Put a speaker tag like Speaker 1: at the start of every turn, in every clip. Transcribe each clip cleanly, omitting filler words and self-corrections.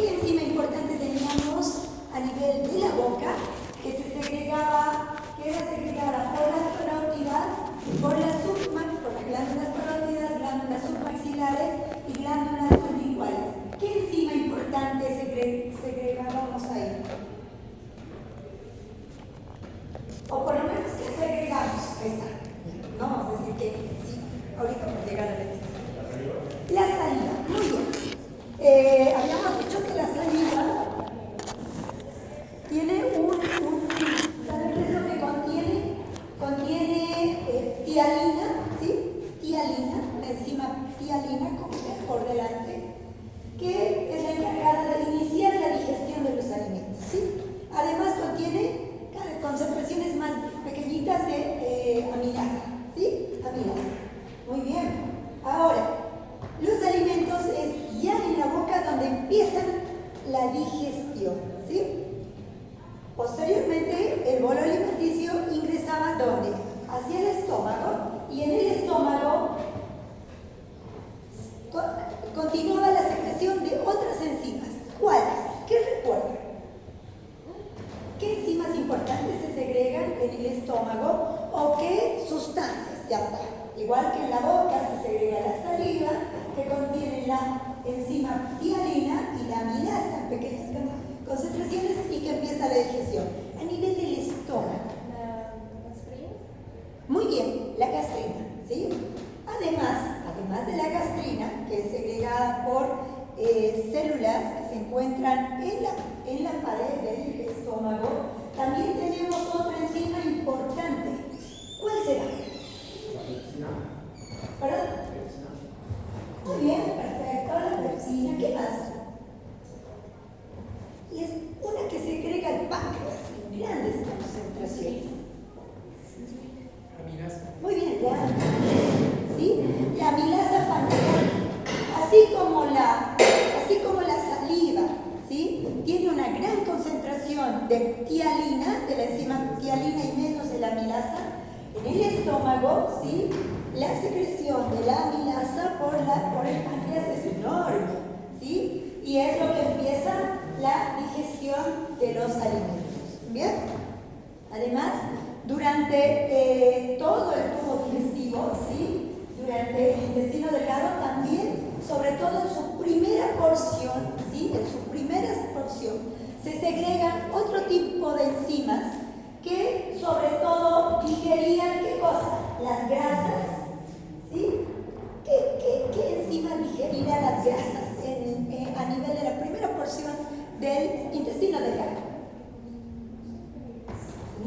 Speaker 1: ¿Qué enzima importante teníamos a nivel de la boca? Que se segregaba, que era segregada por las parótidas, por las glándulas parótidas, glándulas submaxilares y glándulas sublinguales. ¿Qué enzima importante segregábamos ahí? O por lo menos que segregamos esta. No vamos a decir que sí, ahorita vamos a llegar a la enzima. La saliva, muy bien. Habíamos dicho que la saliva tiene ¿saben qué es lo que contiene? Contiene tialina, ¿sí? Tialina, la enzima tialina, como ven por delante, que es la encargada de iniciar la digestión de los alimentos, ¿sí? Además contiene concentraciones más pequeñitas de amilasa, ¿sí? Amilasa. Muy bien. Ahora, los alimentos es ya en la boca donde empiezan la digestión, ¿sí? Posteriormente, el bolo alimenticio ingresaba ¿dónde? Hacia el estómago, y en el estómago continuaba la secreción de otras enzimas. ¿Cuáles? ¿Qué recuerdan? ¿Qué enzimas importantes se segregan en el estómago o qué sustancias? Ya está. Igual que en la boca se segrega la saliva, que contiene la enzima tialina y la amilasa en pequeñas concentraciones y que empieza la digestión. A nivel del estómago.
Speaker 2: ¿La gastrina?
Speaker 1: Muy bien, la gastrina, ¿sí? Además de la gastrina, que es segregada por células que se encuentran en la pared del estómago, también tenemos otra enzima importante. ¿Cuál será? ¿Perdón? Muy bien, perfecto, la pepsina. ¿Qué más? Y es una que segrega el páncreas en grandes concentraciones.
Speaker 3: Amilasa.
Speaker 1: Muy bien, la amilasa, ¿sí? La amilasa pancreática, así como la saliva, ¿sí? Tiene una gran concentración de tialina, de la enzima tialina y menos de la amilasa. En el estómago, ¿sí? La secreción de la amilasa por el páncreas es enorme, ¿sí? Y es lo que empieza la digestión de los alimentos. ¿Bien? Además, durante todo el tubo digestivo, ¿sí? Durante el intestino delgado también, sobre todo en su primera porción, ¿sí? En su primera porción, se segregan otro tipo de enzimas que sobre todo digerían, ¿qué cosa? Las grasas, ¿sí? ¿Qué enzima digerirá las grasas a nivel de la primera porción del intestino delgado?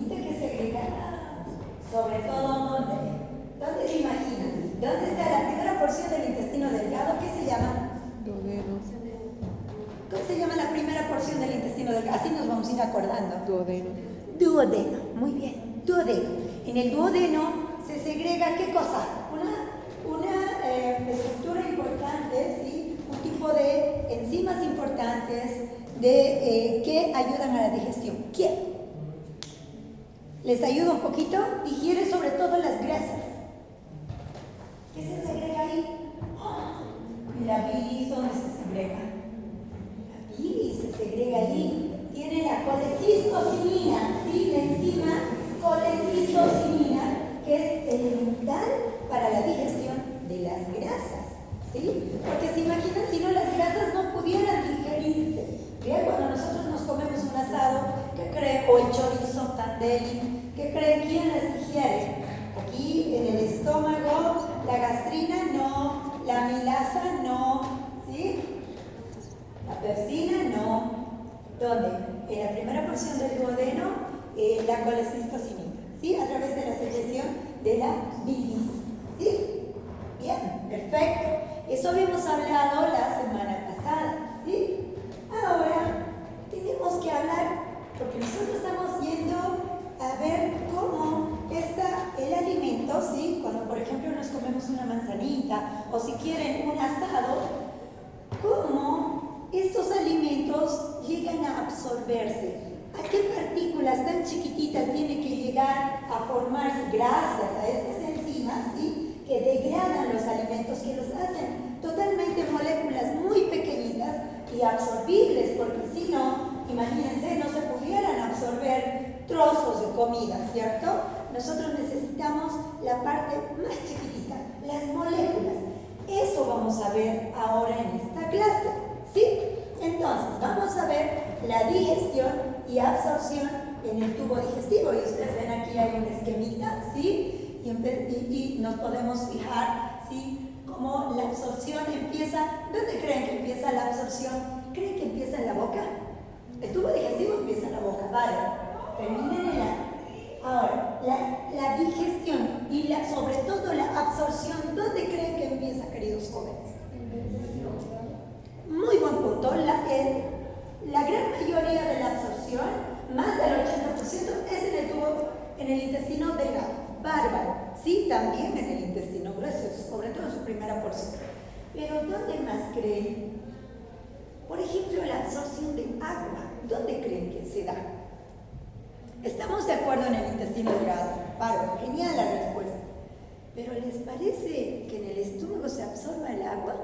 Speaker 1: Que segrega, sobre todo, ¿dónde se imaginan? ¿Dónde está la primera porción del intestino delgado? ¿Qué se llama?
Speaker 4: Duodeno.
Speaker 1: ¿Cómo se llama la primera porción del intestino delgado? Así nos vamos a ir acordando.
Speaker 4: Duodeno.
Speaker 1: Duodeno, muy bien, duodeno. En el duodeno se segrega, ¿qué cosa? Una estructura importante, ¿sí? Un tipo de enzimas importantes que ayudan a la digestión. ¿Quién? ¿Les ayuda un poquito? Digiere sobre todo las grasas. ¿Qué se segrega ahí? ¡Oh! La bilis, ¿dónde se segrega? La bilis se segrega ahí. Tiene la colecistocinina, ¿sí? La enzima colecistocinina, que es elemental para la digestión de las grasas, ¿sí? Porque se imaginan si no las grasas no pudieran digerirse. Bien, cuando nosotros nos comemos un asado, ¿qué creen? O el chorizo tan deli, ¿qué creen? ¿Quién las digiere? Aquí en el estómago, la gastrina no, la amilasa no, ¿sí? La pepsina no. ¿Dónde? En la primera porción del duodeno, la colecistocinina, ¿sí? A través de la secreción de la bilis, ¿sí? Bien, perfecto. Eso habíamos hablado la semana pasada, ¿sí? Ahora tenemos que hablar, porque nosotros estamos yendo a ver cómo está el alimento, ¿sí? Cuando por ejemplo nos comemos una manzanita o si quieren un asado, cómo estos alimentos llegan a absorberse. ¿A qué partículas tan chiquititas tienen que llegar a formarse gracias a estas enzimas, ¿sí? Que degradan los alimentos, que los hacen totalmente moléculas muy pequeñitas y absorbibles, porque si no, imagínense, no se pudieran absorber trozos de comida, ¿cierto? Nosotros necesitamos la parte más chiquitita, las moléculas. Eso vamos a ver ahora en esta clase, ¿sí? Entonces, vamos a ver la digestión y absorción en el tubo digestivo. Y ustedes ven aquí hay un esquemita, ¿sí? Y nos podemos fijar, ¿sí? Cómo la absorción empieza. ¿Dónde creen que empieza la absorción? ¿Creen que empieza en la boca? El tubo digestivo empieza en la boca, vale. Termina en el ano. Ahora, la digestión y sobre todo la absorción, ¿dónde creen que empieza, queridos jóvenes? Muy buen punto. La gran mayoría de la absorción, más del 80%, es en el tubo, en el intestino delgado. Bárbaro. Sí, también en el intestino grueso, sobre todo en su primera porción. Pero ¿dónde más creen? Por ejemplo, la absorción de agua. ¿Dónde creen que se da? Estamos de acuerdo en el intestino delgado. Bárbaro, genial la respuesta. Pero ¿les parece que en el estómago se absorba el agua?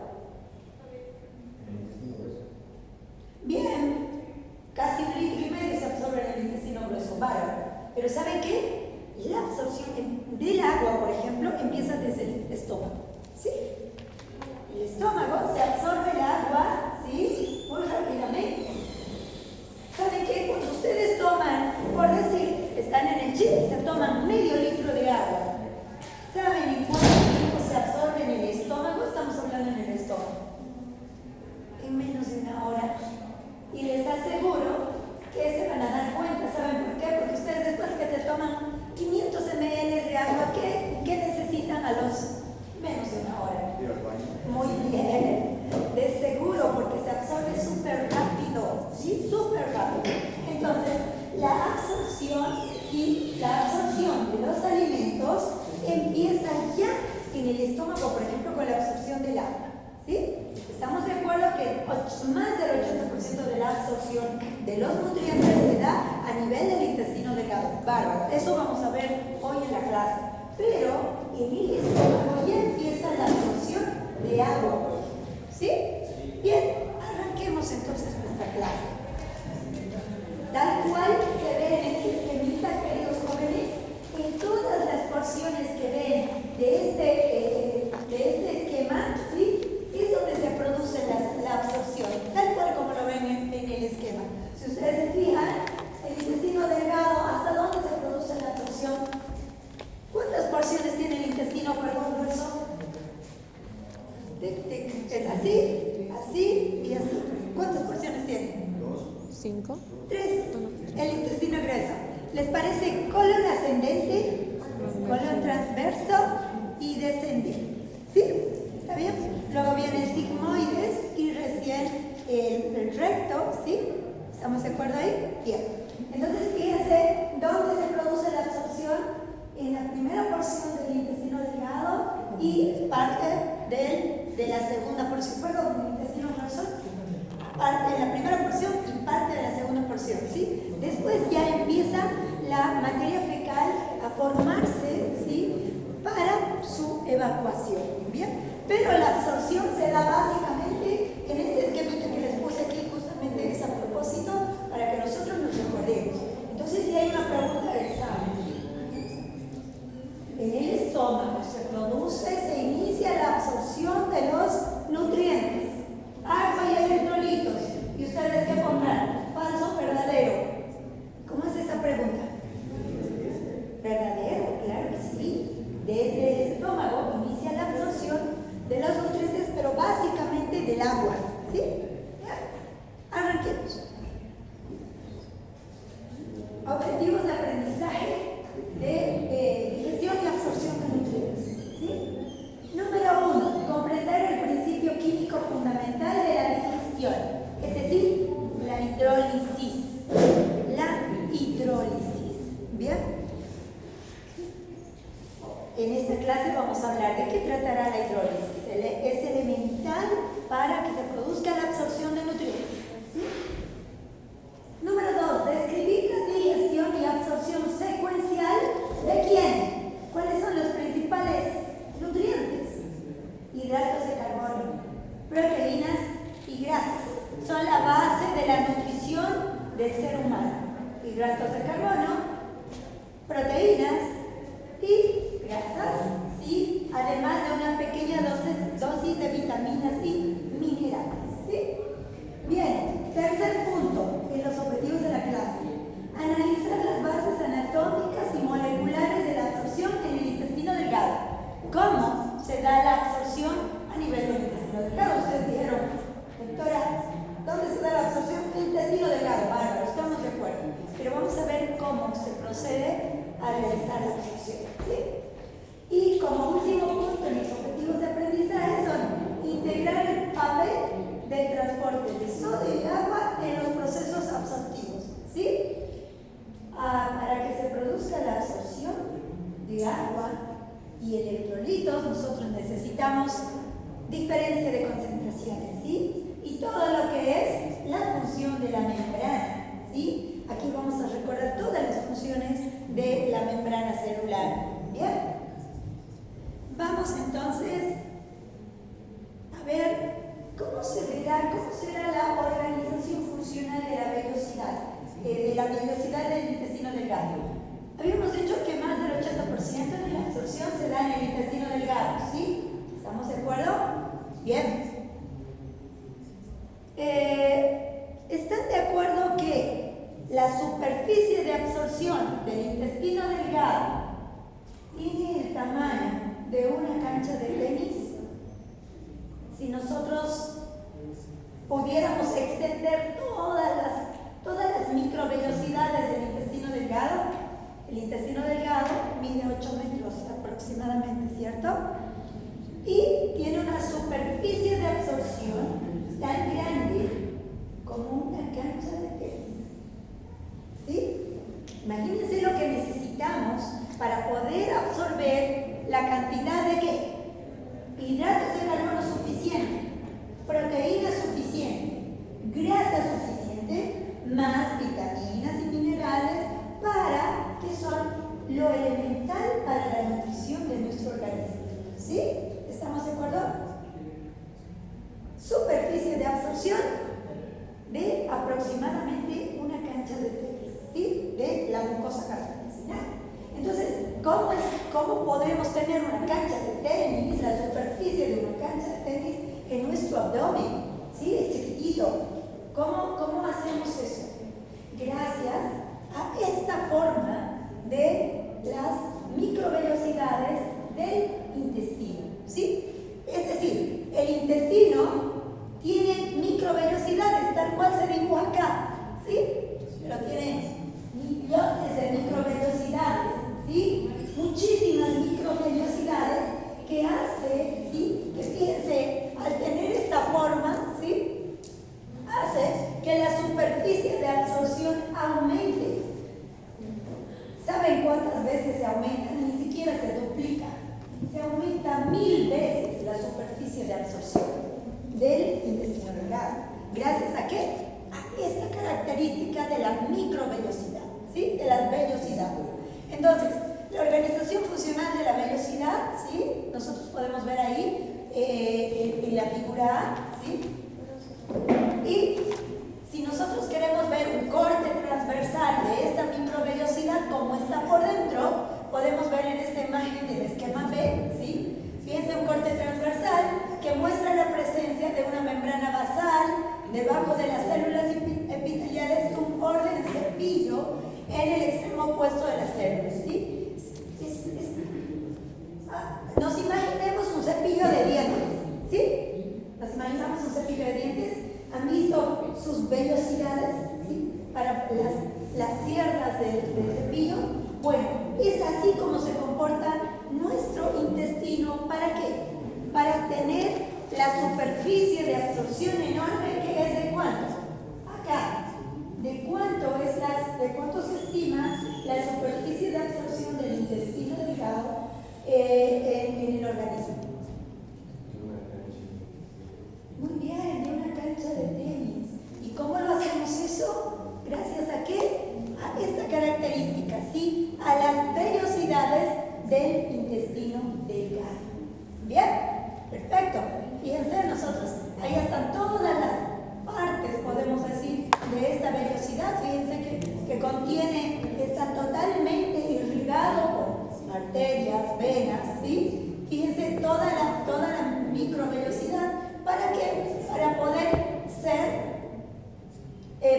Speaker 1: Bien, casi 1,5 litros se absorbe en el intestino grueso. Bárbaro. Pero ¿saben qué? La absorción del agua, por ejemplo, empieza desde el estómago. ¿Sí? El estómago se absorbe el agua, ¿sí? Muy rápidamente. ¿Saben qué? Cuando ustedes toman, por decir, están en el chip y se toman medio litro de agua, ¿saben en cuánto tiempo se absorbe en el estómago? Estamos hablando en el estómago. En menos de 1 hora. Y les aseguro que se van a dar cuenta. ¿Saben por qué? Porque ustedes después que se toman 500 ml de agua, ¿qué necesitan a los menos de 1 hora? Muy bien, de seguro, porque se absorbe súper rápido, ¿sí? Súper rápido. Entonces, la absorción de los alimentos empieza ya en el estómago, por ejemplo, con la absorción del agua, ¿sí? Estamos de acuerdo que más del 80% de la absorción de los nutrientes se da a nivel del intestino delgado. Bárbaro, eso vamos a ver hoy en la clase. Pero en el estómago ya empieza la absorción de agua, ¿sí? Bien, arranquemos entonces nuestra clase. Tal cual se ve en este esquemita, queridos jóvenes, en todas las porciones que ven de este esquema, ¿sí? Es donde se produce la absorción, tal cual como lo ven en el esquema. Si ustedes se fijan, el intestino delgado, ¿hasta dónde se produce la absorción? ¿Cuántas porciones tiene el intestino grueso? Es así, así y así. ¿Cuántas porciones tiene?
Speaker 2: 5.
Speaker 1: 3. El intestino grueso. ¿Les parece colon ascendente, colon transverso y descendente? ¿Sí? ¿Está bien? Luego viene el sigmoides y recién el recto, ¿sí? ¿Estamos de acuerdo ahí? Bien. Entonces, fíjense dónde se produce la absorción. En la primera porción del intestino delgado y parte de la segunda porción, perdón, del intestino grueso, parte de la primera porción y parte de la segunda porción, ¿sí? Después ya empieza la materia fecal a formarse, ¿sí? Para su evacuación, ¿bien? Pero la absorción se da básicamente en este esquemita que les puse aquí, justamente es a propósito, para que nosotros nos recordemos. Entonces, si hay una pregunta del examen, en el estómago se inicia la absorción de los nutrientes, agua y electrolitos. ¿Y ustedes qué pondrán? ¿Falso o verdadero? ¿Cómo es esa pregunta? ¿Verdadero? Claro que sí. Desde el estómago inicia la absorción de los nutrientes, pero básicamente del agua. ¿Sí? Arranquemos. Objetivos de aprendizaje de digestión y absorción de nutrientes. ¿Sí? Número 1. Comprender el principio químico fundamental de la digestión, es decir, la hidrólisis. La hidrólisis. ¿Bien? En esta clase vamos a hablar de qué tratará la hidrólisis. Es elemental para que se produzca la absorción de nutrientes. ¿Sí? Número 2. Describir la digestión y absorción secuencial de quién. ¿Cuáles son los principales nutrientes? Hidratos de carbono, proteínas y grasas. Son del ser humano: hidratos de carbono, proteínas y grasas, ¿sí? Además de una pequeña dosis de vitaminas y minerales, ¿sí? Bien, tercer punto en los objetivos de la clase: analizar las bases anatómicas y moleculares de la absorción en el intestino delgado. ¿Cómo se da la absorción a nivel del intestino delgado? Ustedes dijeron, doctora, ¿dónde se da la absorción? En el intestino delgado. Bárbaro, estamos de acuerdo. Pero vamos a ver cómo se procede a realizar la absorción, ¿sí? Y como último punto en los objetivos de aprendizaje son integrar el papel del transporte de sodio y agua en los procesos absortivos, ¿sí? Para que se produzca la absorción de agua y electrolitos, nosotros necesitamos diferencia de concentraciones, ¿sí? Y todo lo que es la función de la membrana, ¿sí? Aquí vamos a recordar todas las funciones de la membrana celular, ¿bien? Vamos entonces a ver cómo será la organización funcional de la vellosidad del intestino delgado. Habíamos dicho que más del 80% de la absorción se da en el intestino delgado, ¿sí? ¿Estamos de acuerdo? Bien. ¿Están de acuerdo que la superficie de absorción del intestino delgado tiene el tamaño de una cancha de tenis? Si nosotros pudiéramos extender todas las microvellosidades del intestino delgado, el intestino delgado mide 8 metros aproximadamente, ¿cierto? Y tiene una superficie de absorción tan grande como una cancha de tenis, ¿sí? Imagínense lo que necesitamos para poder absorber la cantidad de ¿qué? Hidratos de carbono suficiente, proteína suficiente, grasa suficiente, más vitaminas y minerales que son lo elemental para la nutrición de nuestro organismo, ¿sí? ¿Estamos de acuerdo? Superficie de absorción de aproximadamente una cancha de tenis, ¿sí? De la mucosa cartilaginosa. Entonces, ¿cómo podemos tener una cancha de tenis, la superficie de una cancha de tenis en nuestro abdomen? ¿Sí? Es chiquitito. ¿Cómo hacemos eso? Gracias a esta forma de las microvellosidades del intestino, ¿sí? Es decir, el intestino tiene microvellosidades, tal cual se dibuja acá, ¿sí? Pero tiene millones de microvellosidades, ¿sí? Muchísimas microvellosidades que hace, ¿sí? Que fíjense, al tener esta forma, ¿sí? Hace que la superficie de absorción aumente. ¿Saben cuántas veces se aumenta? Ni siquiera se duplica. Se aumenta 1000 veces la superficie de absorción del intestino delgado. ¿Gracias a qué? A esta característica de la microvellosidad, ¿sí? De las vellosidades. Entonces, la organización funcional de la vellosidad, ¿sí? Nosotros podemos ver ahí en la figura A, ¿sí? Y si nosotros queremos ver un corte transversal de esta microvellosidad, como está por dentro, podemos ver en esta imagen del esquema B, ¿sí? Fíjense, un corte transversal que muestra la presencia de una membrana basal debajo de las células epiteliales, un orden de cepillo en el extremo opuesto de las células, ¿sí? Nos imaginemos un cepillo de dientes, ¿sí? Nos imaginamos un cepillo de dientes. ¿Han visto sus vellosidades, ¿sí? Para las cerdas del cepillo? Bueno, es así como se comporta nuestro intestino. ¿Para qué? Para tener la superficie de absorción enorme, que es ¿de cuánto? Acá. ¿De cuánto se estima la superficie de absorción del intestino delgado en el organismo? Muy bien, de una cancha de tenis. ¿Y cómo lo hacemos eso? ¿Gracias a qué? A esta característica, ¿sí? A las vellosidades del intestino delgado. ¿Bien? Perfecto. Fíjense, nosotros, ahí están todas las partes, podemos decir, de esta vellosidad. Fíjense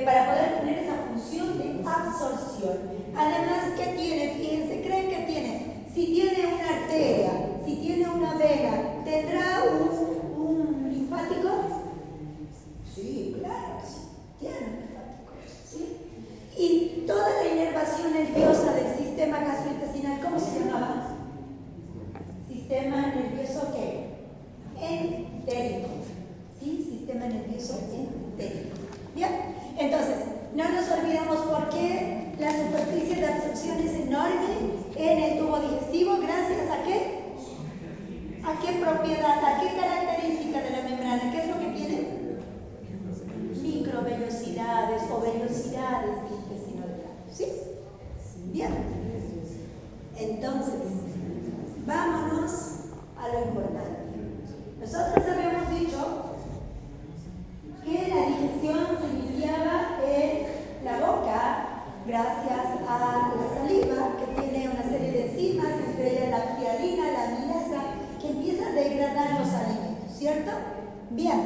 Speaker 1: para poder tener esa función de absorción. Además, ¿qué tiene? Fíjense, ¿creen que tiene? Si tiene una arteria, si tiene una vena, ¿tendrá un linfático? Sí, claro, sí, tiene un linfático, ¿sí? Y toda la inervación nerviosa del sistema gastrointestinal, ¿cómo se llamaba? Sistema nervioso, ¿qué? Entérico, ¿sí? Sistema nervioso entérico. ¿Bien? Entonces, no nos olvidamos por qué la superficie de absorción es enorme en el tubo digestivo, gracias a qué? ¿A qué propiedad, a qué característica de la membrana? ¿Qué es lo que tiene? Microvellosidades o velocidades de intestino delgado. ¿Sí? Bien. Entonces, vámonos a lo importante. Nosotros habíamos dicho que la digestión se iniciaba en la boca gracias a la saliva, que tiene una serie de enzimas, entre ellas la ptialina, la amilasa, que empieza a degradar los alimentos, ¿cierto? Bien,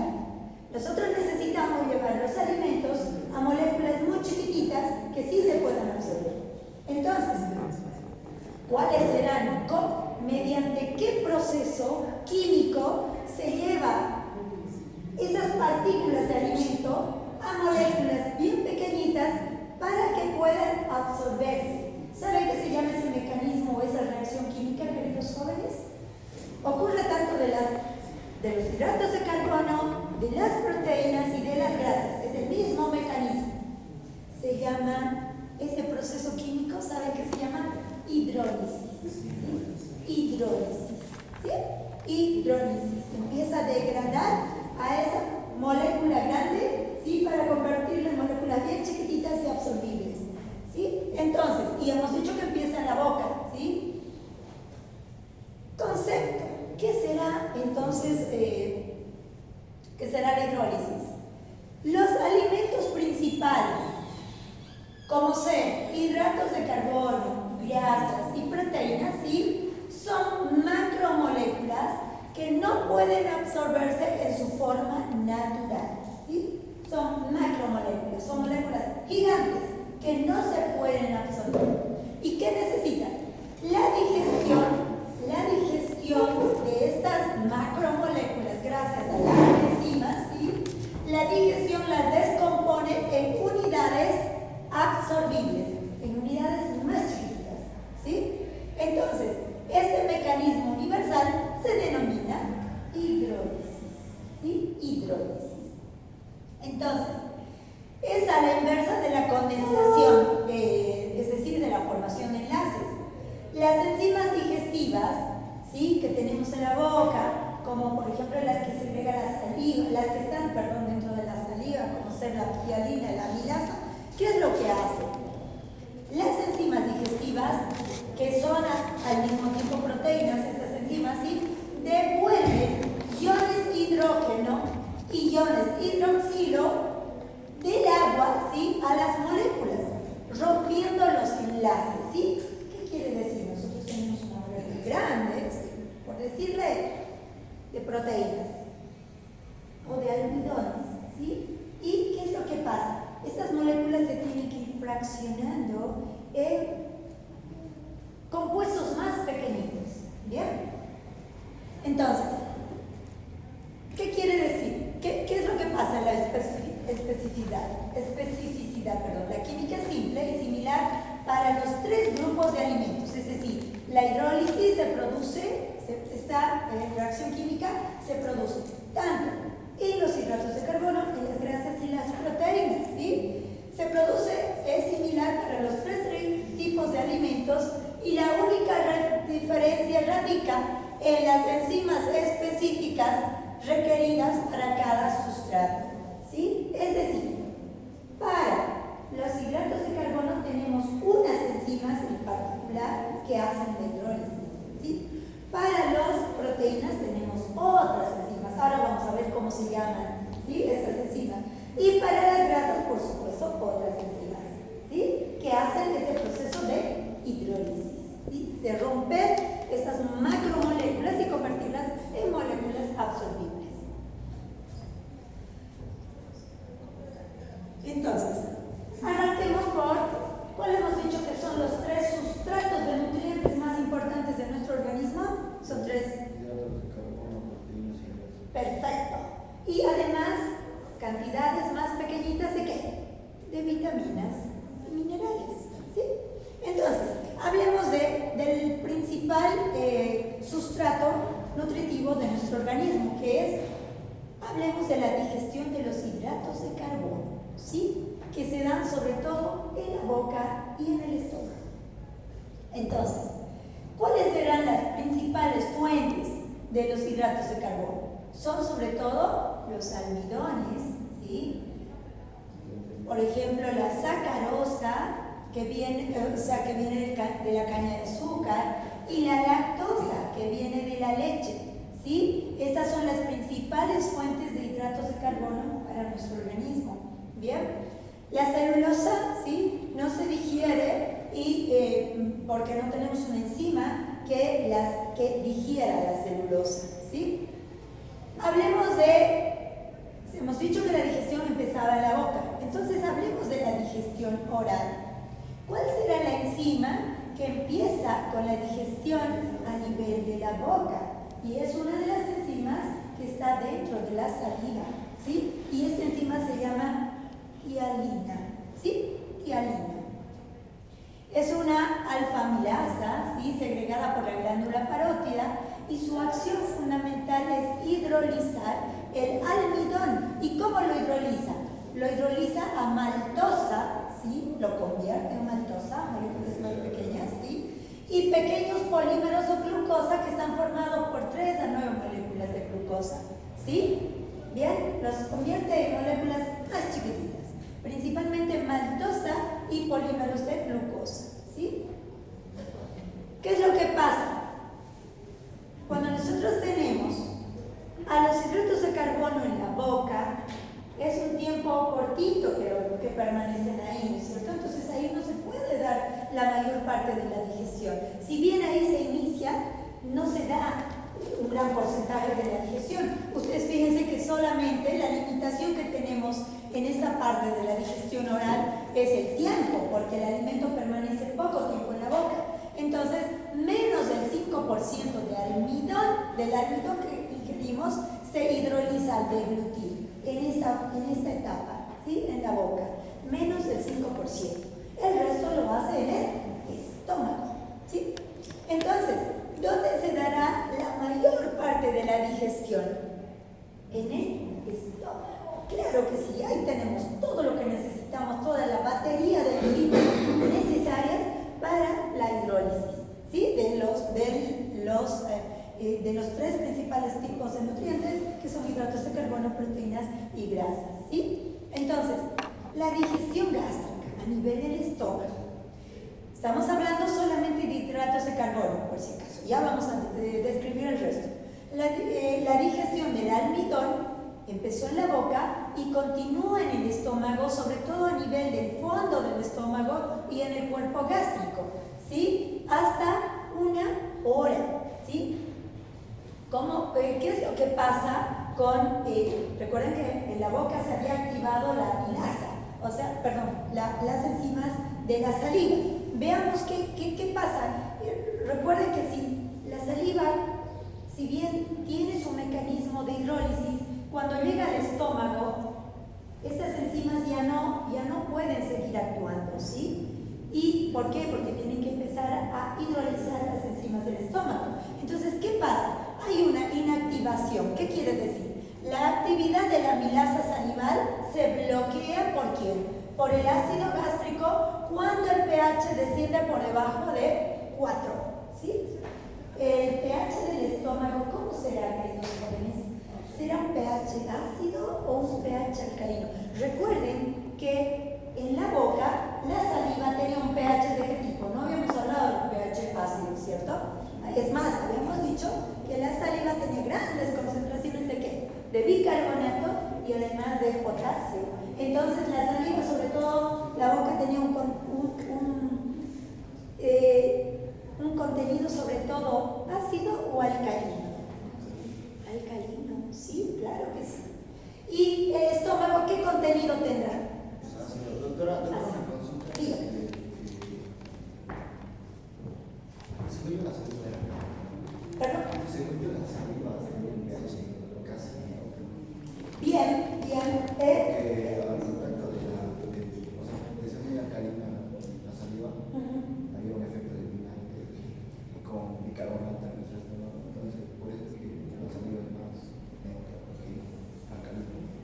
Speaker 1: nosotros necesitamos llevar los alimentos a moléculas muy chiquititas que sí se puedan absorber. Entonces, ¿cuáles serán? ¿Mediante qué proceso químico se lleva esas partículas de alimento a moléculas bien pequeñitas para que puedan absorberse? ¿Saben qué se llama ese mecanismo o esa reacción química, queridos jóvenes? Ocurre tanto de los hidratos de carbono, de las proteínas y de las grasas. Es el mismo mecanismo. Se llama, ese proceso químico, ¿saben qué se llama? Hidrólisis. ¿Sí? Hidrólisis. ¿Sí? Hidrólisis. Empieza a degradar a esa molécula grande, ¿sí? Para convertirla en moléculas bien chiquititas y absorbibles. ¿Sí? Entonces, y hemos dicho que empieza en la boca. ¿Sí? Concepto. ¿Qué será entonces, qué será la hidrólisis? Los alimentos principales, como ser hidratos de carbono, grasas y proteínas, ¿sí? Son macromoléculas que no pueden absorberse en su forma natural, ¿sí? Son macromoléculas, son moléculas gigantes que no se pueden absorber. ¿Y qué necesitan? La digestión de estas macromoléculas, gracias a las enzimas, ¿sí? La digestión las descompone en unidades absorbibles, en unidades más chiquitas, ¿sí? Entonces, este mecanismo universal se denomina hidrólisis, ¿sí? Hidrólisis. Entonces, es a la inversa de la condensación, es decir, de la formación de enlaces. Las enzimas digestivas, ¿sí? Que tenemos en la boca, como por ejemplo las que segregan la saliva, las que están, dentro de la saliva, como ser la ptialina y la amilasa, ¿qué es lo que hacen? Las enzimas digestivas, que son al mismo tiempo proteínas, estas enzimas, ¿sí? Devuelven iones hidrógeno y iones hidroxilo del agua, ¿sí? A las moléculas, rompiendo los enlaces, ¿sí? ¿Qué quiere decir? Nosotros tenemos una molécula grande, por decirle, de proteínas o de almidones, ¿sí? ¿Y qué es lo que pasa? Estas moléculas se tienen que ir fraccionando en compuestos más pequeñitos, ¿bien? Entonces, ¿qué quiere decir? ¿Qué es lo que pasa en la especificidad? La química es simple y similar para los tres grupos de alimentos, es decir, la hidrólisis se produce, esta reacción química se produce tanto en los hidratos de carbono, en las grasas y las proteínas, ¿sí? Se produce, es similar para los tres tipos de alimentos y la única diferencia radica en las enzimas específicas requeridas para cada sustrato, ¿sí? Es decir, para los hidratos de carbono tenemos unas enzimas en particular que hacen la hidrólisis, ¿sí? Para las proteínas tenemos otras enzimas, ahora vamos a ver cómo se llaman, ¿sí? Estas enzimas. Y para las grasas, por supuesto, otras enzimas, ¿sí? Que hacen este proceso de hidrólisis, ¿sí? De romper estas macromoléculas y convertirlas en moléculas absorbibles. Entonces, arranquemos por cuál hemos dicho que son los 3 sustratos de nutrientes más importantes de nuestro organismo. Son 3. Perfecto. Y además, cantidades más pequeñitas de ¿qué? De vitaminas y minerales. ¿Sí? Entonces, hablemos del principal sustrato nutritivo de nuestro organismo, que es, hablemos de la digestión de los hidratos de carbono, ¿sí? Que se dan sobre todo en la boca y en el estómago. Entonces, ¿cuáles serán las principales fuentes de los hidratos de carbono? Son sobre todo los almidones, ¿sí? Por ejemplo, la sacarosa, que viene de la caña de azúcar, y la lactosa, que viene de la leche, ¿sí? Estas son las principales fuentes de hidratos de carbono para nuestro organismo. ¿Bien? La celulosa, ¿sí? No se digiere porque no tenemos una enzima que digiera la celulosa, ¿sí? Hablemos hemos dicho que la digestión empezaba en la boca, entonces hablemos de la digestión oral. ¿Cuál será la enzima que empieza con la digestión a nivel de la boca? Y es una de las enzimas que está dentro de la saliva, ¿sí? Y esta enzima se llama tialina, ¿sí? Tialina. Es una alfa-amilasa, ¿sí? Segregada por la glándula parótida, y su acción fundamental es hidrolizar el almidón. ¿Y cómo lo hidroliza? Lo hidroliza a maltosa, ¿sí? Lo convierte en maltosa, moléculas más pequeñas, ¿sí? Y pequeños polímeros o glucosa que están formados por 3 a 9 moléculas de glucosa, ¿sí? Bien, los convierte en moléculas más chiquititas, principalmente maltosa y polímeros de glucosa, ¿sí? ¿Qué es lo que pasa? Cuando nosotros tenemos a los hidratos de carbono en la boca, es un tiempo cortito que permanecen ahí, ¿no es cierto? Entonces ahí no se puede dar la mayor parte de la digestión. Si bien ahí se inicia, no se da un gran porcentaje de la digestión. Ustedes fíjense que solamente la limitación que tenemos en esta parte de la digestión oral es el tiempo, porque el alimento permanece poco tiempo en la boca. Entonces, menos del 5% del almidón que ingerimos se hidroliza al deglutir en esta etapa, ¿sí? En la boca, menos del 5%. El resto lo hace en el estómago, ¿sí? Entonces, ¿dónde se dará la mayor parte de la digestión? En el estómago. Claro que sí, ahí tenemos todo lo que necesitamos, toda la batería de enzimas necesarias para la hidrólisis, ¿sí? De los 3 principales tipos de nutrientes, que son hidratos de carbono, proteínas y grasas, ¿sí? Entonces, la digestión gástrica a nivel del estómago. Estamos hablando solamente de hidratos de carbono, por si acaso. Ya vamos a describir el resto. La digestión del almidón empezó en la boca y continúa en el estómago, sobre todo a nivel del fondo del estómago y en el cuerpo gástrico, ¿sí? Hasta 1 hora, ¿sí? ¿Qué es lo que pasa con, recuerden que en la boca se había activado la amilasa, las enzimas de la saliva. Veamos qué pasa. Recuerden que si la saliva, si bien tiene su mecanismo de hidrólisis, cuando llega al estómago, estas enzimas ya no pueden seguir actuando, ¿sí? ¿Y por qué? Porque tienen que empezar a hidrolizar las enzimas del estómago. Entonces, ¿qué pasa? Hay una inactivación. ¿Qué quiere decir? La actividad de la amilasa salival se bloquea ¿por quién? Por el ácido gástrico cuando el pH desciende por debajo de 4, ¿sí? El pH del estómago, ¿cómo será, queridos jóvenes? ¿Será un pH ácido o un pH alcalino? Recuerden que en la boca la saliva tenía un pH de qué tipo. No habíamos hablado de un pH ácido, ¿cierto? Es más, habíamos dicho que la saliva tenía grandes concentraciones de ¿qué? De bicarbonato y además de potasio. Entonces la saliva, sobre todo la boca, tenía un contenido sobre todo ácido o alcalino. Alcalino, sí, claro que sí. ¿Y el estómago qué contenido tendrá?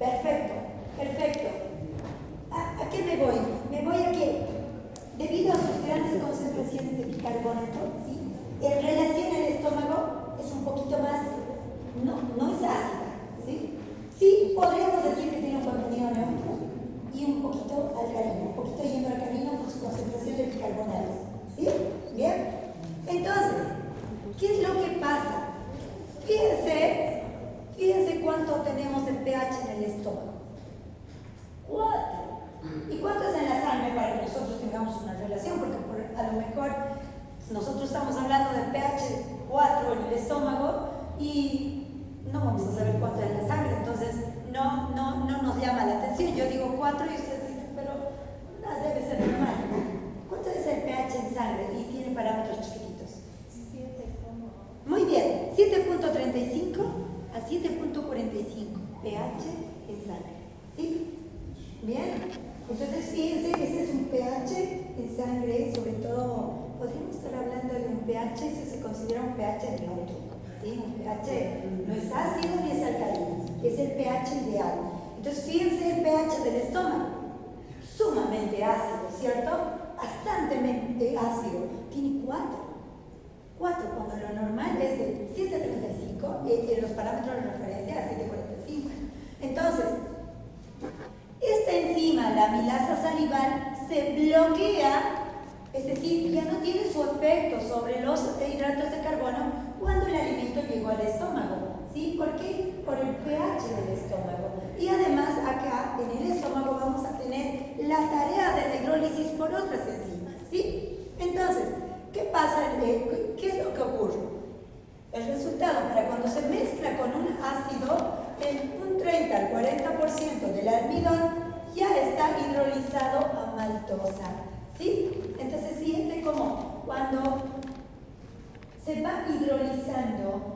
Speaker 1: Perfecto, perfecto. ¿A qué me voy? Me voy a que, debido a sus grandes concentraciones de bicarbonato, ¿sí? En relación al estómago es un poquito más, no es ácida, ¿sí? Sí, podríamos decir que tiene un contenido neutro y un poquito alcalino, un poquito yendo alcalino por su concentración de bicarbonato, ¿sí? ¿Bien? Entonces, ¿qué es lo que pasa? Fíjense cuánto tenemos de pH en el estómago. 4. ¿Y cuánto es en la sangre para que nosotros tengamos una relación? Porque a lo mejor nosotros estamos hablando de pH 4 en el estómago y no vamos a saber cuánto es en la sangre, entonces no nos llama la atención. Yo digo 4 y ustedes dicen, pero debe ser normal. ¿Cuánto es el pH en sangre? Y tiene parámetros chiquititos. 7. Muy bien, 7.35 a 7.45 pH en sangre. ¿Sí? Bien. Entonces, fíjense, ese es un pH en sangre, sobre todo, podríamos estar hablando de un pH si se considera un pH neutro. ¿Sí? Un pH no es ácido ni es alcalino, es el pH ideal. Entonces, fíjense el pH del estómago, sumamente ácido, ¿cierto? Bastantemente ácido, tiene 4, cuando lo normal es de 7.35, y los parámetros de referencia a 7.45. Entonces, esta enzima, la amilasa salival, se bloquea, es decir, ya no tiene su efecto sobre los hidratos de carbono cuando el alimento llegó al estómago. ¿Sí? ¿Por qué? Por el pH del estómago. Y además acá, en el estómago, vamos a tener la tarea de la hidrólisis por otras enzimas. ¿Sí? Entonces, ¿qué pasa? ¿Qué es lo que ocurre? El resultado, para cuando se mezcla con un ácido, un 30 al 40% del almidón ya está hidrolizado a maltosa. ¿Sí? Entonces, fíjense cómo cuando se va hidrolizando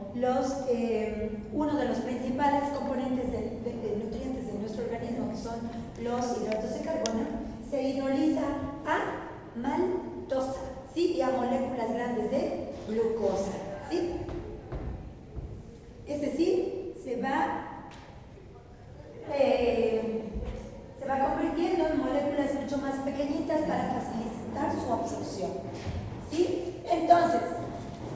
Speaker 1: uno de los principales componentes de nutrientes de nuestro organismo, que son los hidratos de carbono, se hidroliza a maltosa, ¿sí? Y a moléculas grandes de glucosa, ¿sí? Es decir, se va convirtiendo en moléculas mucho más pequeñitas para facilitar su absorción. ¿Sí? Entonces,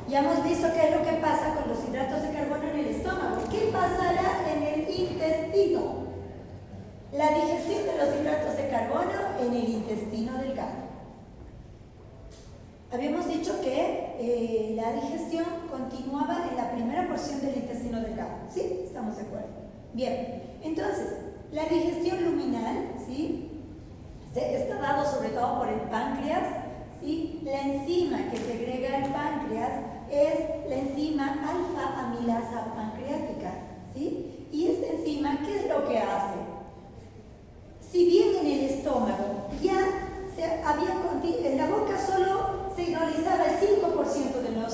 Speaker 1: ya hemos visto qué es lo que pasa con los hidratos de carbono en el estómago. ¿Qué pasará en el intestino? La digestión de los hidratos de carbono en el intestino delgado. Habíamos dicho que la digestión continuaba en la primera porción del intestino delgado. ¿Sí? ¿Estamos de acuerdo? Bien. Entonces, la digestión luminal, ¿sí? Está dado sobre todo por el páncreas, ¿sí? La enzima que segrega el páncreas es la enzima alfa-amilasa pancreática, ¿sí? Y esta enzima, ¿qué es lo que hace? Si bien en el estómago ya en la boca solo se hidrolizaba el 5% de los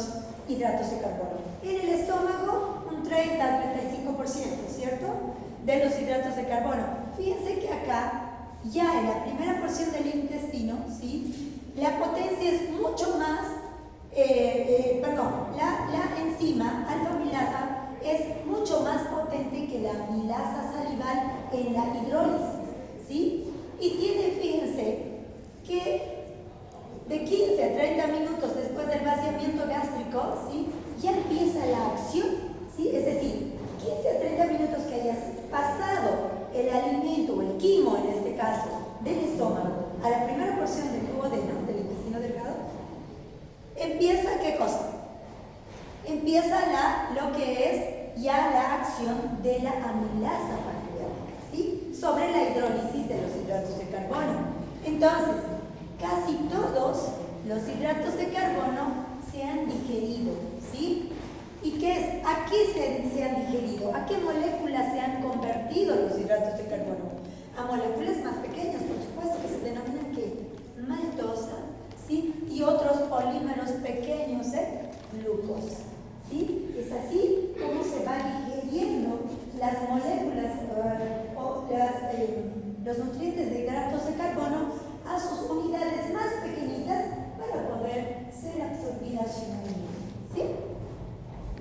Speaker 1: hidratos de carbono, en el estómago un 30 al 35%, ¿cierto? De los hidratos de carbono. Fíjense que acá, ya en la primera porción del intestino, ¿sí? La potencia es mucho más, la enzima alfa-amilasa es mucho más potente que la amilasa salival en la hidrólisis, ¿sí? Y tiene, fíjense, que de 15 a 30 minutos después del vaciamiento gástrico, ¿sí? Ya empieza la acción, ¿sí? Es decir, 15 a 30 minutos que hayas pasado el alimento o el quimo, en este caso, del estómago a la primera porción del duodeno, del intestino delgado, empieza, ¿qué cosa? Empieza lo que es ya la acción de la amilasa pancreática, ¿sí? Sobre la hidrólisis de los hidratos de carbono. Entonces, casi todos los hidratos de carbono se han digerido, ¿sí? ¿Y qué es? ¿A qué se han digerido? ¿A qué moléculas se han convertido los hidratos de carbono? A moléculas más pequeñas, por supuesto, que se denominan ¿qué? Maltosa, ¿sí? Y otros polímeros pequeños de glucosa, ¿sí? Es así como se va digiriendo las moléculas los nutrientes de hidratos de carbono a sus unidades más pequeñitas para poder ser absorbidas finalmente, ¿sí?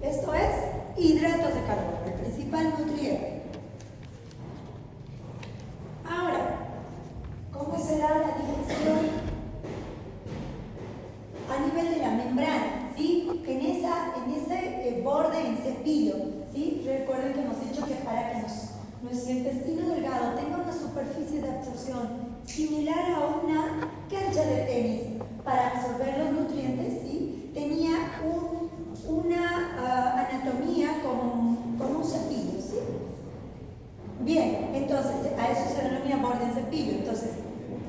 Speaker 1: Esto es hidratos de carbono, el principal nutriente. cepillo, ¿sí? Recuerden que hemos dicho que para que nuestro intestino delgado tenga una superficie de absorción similar a una cancha de tenis para absorber los nutrientes, ¿sí? Tenía una anatomía como un cepillo, ¿sí? Bien, entonces a eso se denomina borde en cepillo. Entonces,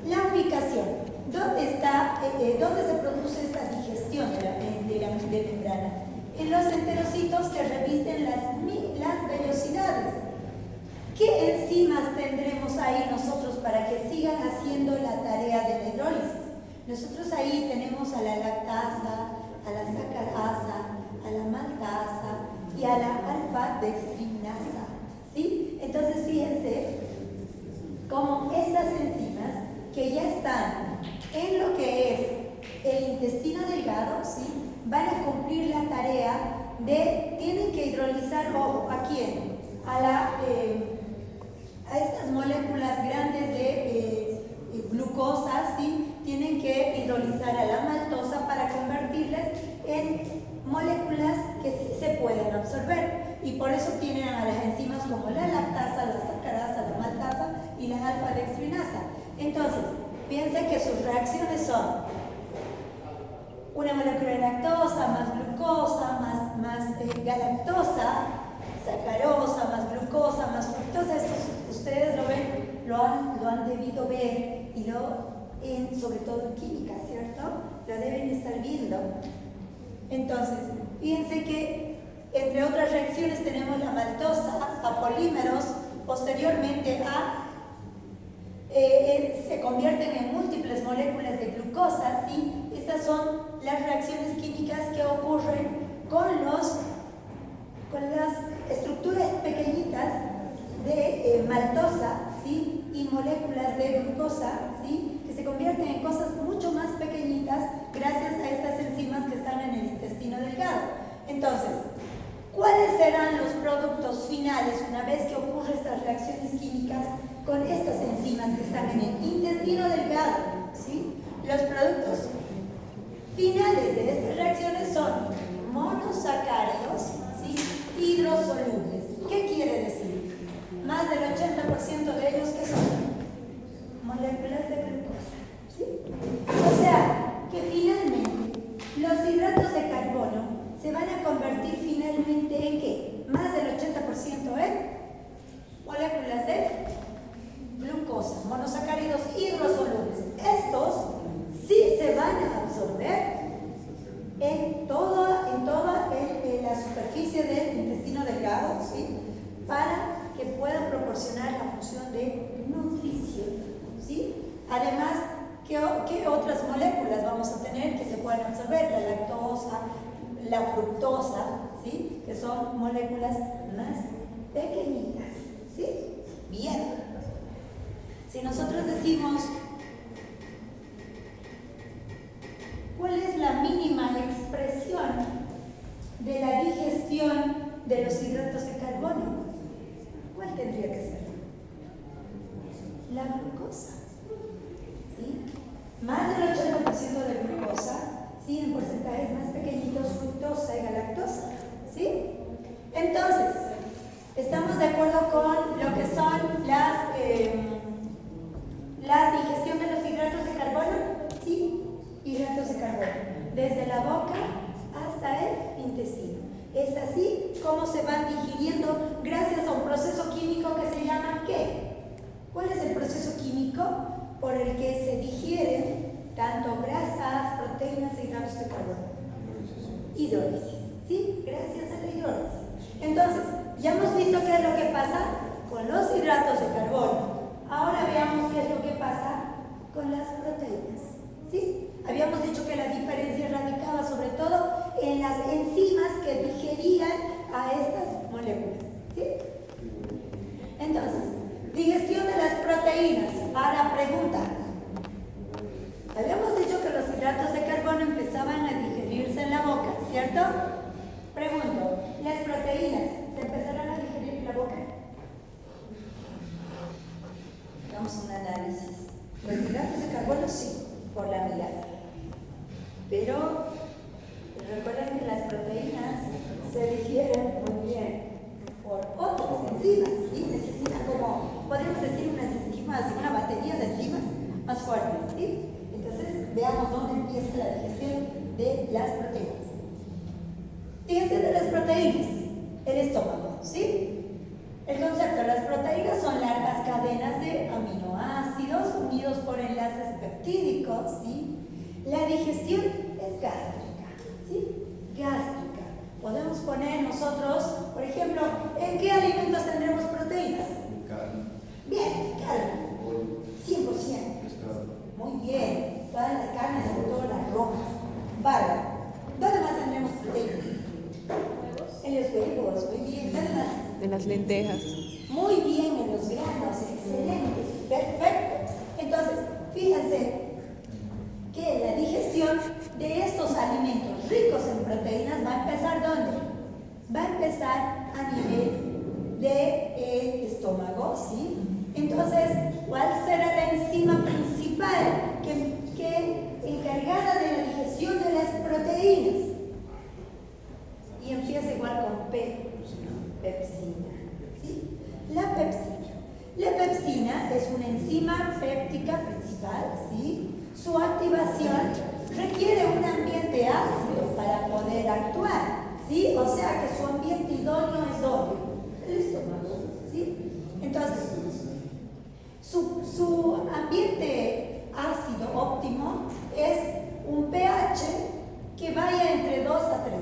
Speaker 1: la ubicación, ¿dónde se produce esta digestión de la membrana? En los enterocitos que revisten las vellosidades. ¿Qué enzimas tendremos ahí nosotros para que sigan haciendo la tarea de la hidrólisis? Nosotros ahí tenemos a la lactasa, a la sacarasa, a la maltasa y a la alfa-dextrinasa, ¿sí? Entonces fíjense cómo estas enzimas que ya están en lo que es el intestino delgado, ¿sí? Van a cumplir la tarea tienen que hidrolizar, ojo, ¿a quién? A estas moléculas grandes de glucosa, ¿sí? Tienen que hidrolizar a la maltosa para convertirlas en moléculas que sí se pueden absorber. Y por eso tienen a las enzimas como la lactasa, la sacarasa, la maltasa y la alfa-dextrinasa. Entonces, piensen que sus reacciones son una molécula de lactosa, más glucosa, más galactosa, sacarosa, más glucosa, más fructosa. Esto ustedes lo ven, lo han debido ver, y sobre todo en química, ¿cierto? Lo deben estar viendo. Entonces, fíjense que entre otras reacciones tenemos la maltosa a polímeros, posteriormente se convierten en múltiples moléculas de glucosa, ¿sí? Estas son las reacciones químicas que ocurren con las estructuras pequeñitas de maltosa, ¿sí? Y moléculas de glucosa, ¿sí? Que se convierten en cosas mucho más pequeñitas gracias a estas enzimas que están en el intestino delgado. Entonces, ¿cuáles serán los productos finales una vez que ocurren estas reacciones químicas con estas enzimas que están en el intestino delgado? ¿Sí? Los productos finales de estas reacciones son monosacáridos, ¿sí? Hidrosolubles. ¿Qué quiere decir? Más del 80% de ellos que son moléculas de glucosa, ¿sí? O sea, que finalmente los hidratos de carbono se van a convertir finalmente en ¿qué? Más del 80% en moléculas de glucosa, monosacáridos hidrosolubles. Estos sí se van a absorber en toda la superficie del intestino delgado, ¿sí? Para que puedan proporcionar la función de nutrición, ¿sí? Además, ¿qué otras moléculas vamos a tener que se puedan absorber? La lactosa, la fructosa, ¿sí? Que son moléculas más pequeñitas, ¿sí? Bien. Si nosotros decimos, ¿cuál es la mínima expresión de la digestión de los hidratos de carbono? ¿Cuál tendría que ser? La glucosa, ¿sí? Más del 80% de glucosa, ¿sí? En porcentajes más pequeñitos, fructosa y galactosa, ¿sí? Entonces, ¿estamos de acuerdo con lo que son la digestión de los hidratos de carbono? Sí, hidratos de carbono, desde la boca hasta el intestino. Es así como se van digiriendo gracias a un proceso químico que se llama ¿qué? ¿Cuál es el proceso químico por el que se digieren tanto grasas, proteínas y hidratos de carbono? Hidrólisis, ¿sí? Gracias a la hidrólisis. Entonces, ya hemos visto qué es lo que pasa con los hidratos de carbono. Ahora veamos qué es lo que pasa con las proteínas, ¿sí? Habíamos dicho que la diferencia radicaba sobre todo en las enzimas que digerían a estas moléculas, ¿sí? Entonces, digestión de las proteínas. Ahora pregunta. Habíamos dicho que los hidratos de carbono empezaban a digerirse en la boca, ¿cierto? Pregunto, ¿las proteínas se empezarán a digerir en la boca? Hagamos un análisis. Los hidratos de carbono sí, por la milasa. Pero recuerden que las proteínas se digieren muy ¿sí? Entonces, veamos dónde empieza la digestión de las proteínas. Digestión de las proteínas, el estómago, ¿sí? El concepto, las proteínas son largas cadenas de aminoácidos unidos por enlaces peptídicos, ¿sí? La digestión es gástrica, ¿sí? Gástrica. Podemos poner nosotros, por ejemplo, ¿en qué alimentos tendremos proteínas?
Speaker 2: Carne.
Speaker 1: Bien, carne. 100%. Muy bien. Todas las carnes, sobre todo las rojas. Bárbaro. ¿Dónde más tendremos proteínas? En los huevos, muy bien. ¿Dónde más?
Speaker 3: En las lentejas.
Speaker 1: Muy bien, en los granos, excelente, perfecto. Entonces, fíjense que la digestión de estos alimentos ricos en proteínas va a empezar ¿dónde? Va a empezar a nivel del estómago, ¿sí? Entonces, ¿cuál será la enzima principal que encargada de la digestión de las proteínas? Y empieza igual con P, pepsina. ¿Sí? La pepsina. La pepsina es una enzima péptica principal, ¿sí? Su activación requiere un ambiente ácido para poder actuar, ¿sí? O sea que su ambiente idóneo es ¿dónde? El estómago, ¿sí? Entonces, su ambiente ácido óptimo es un pH que vaya entre 2 a 3,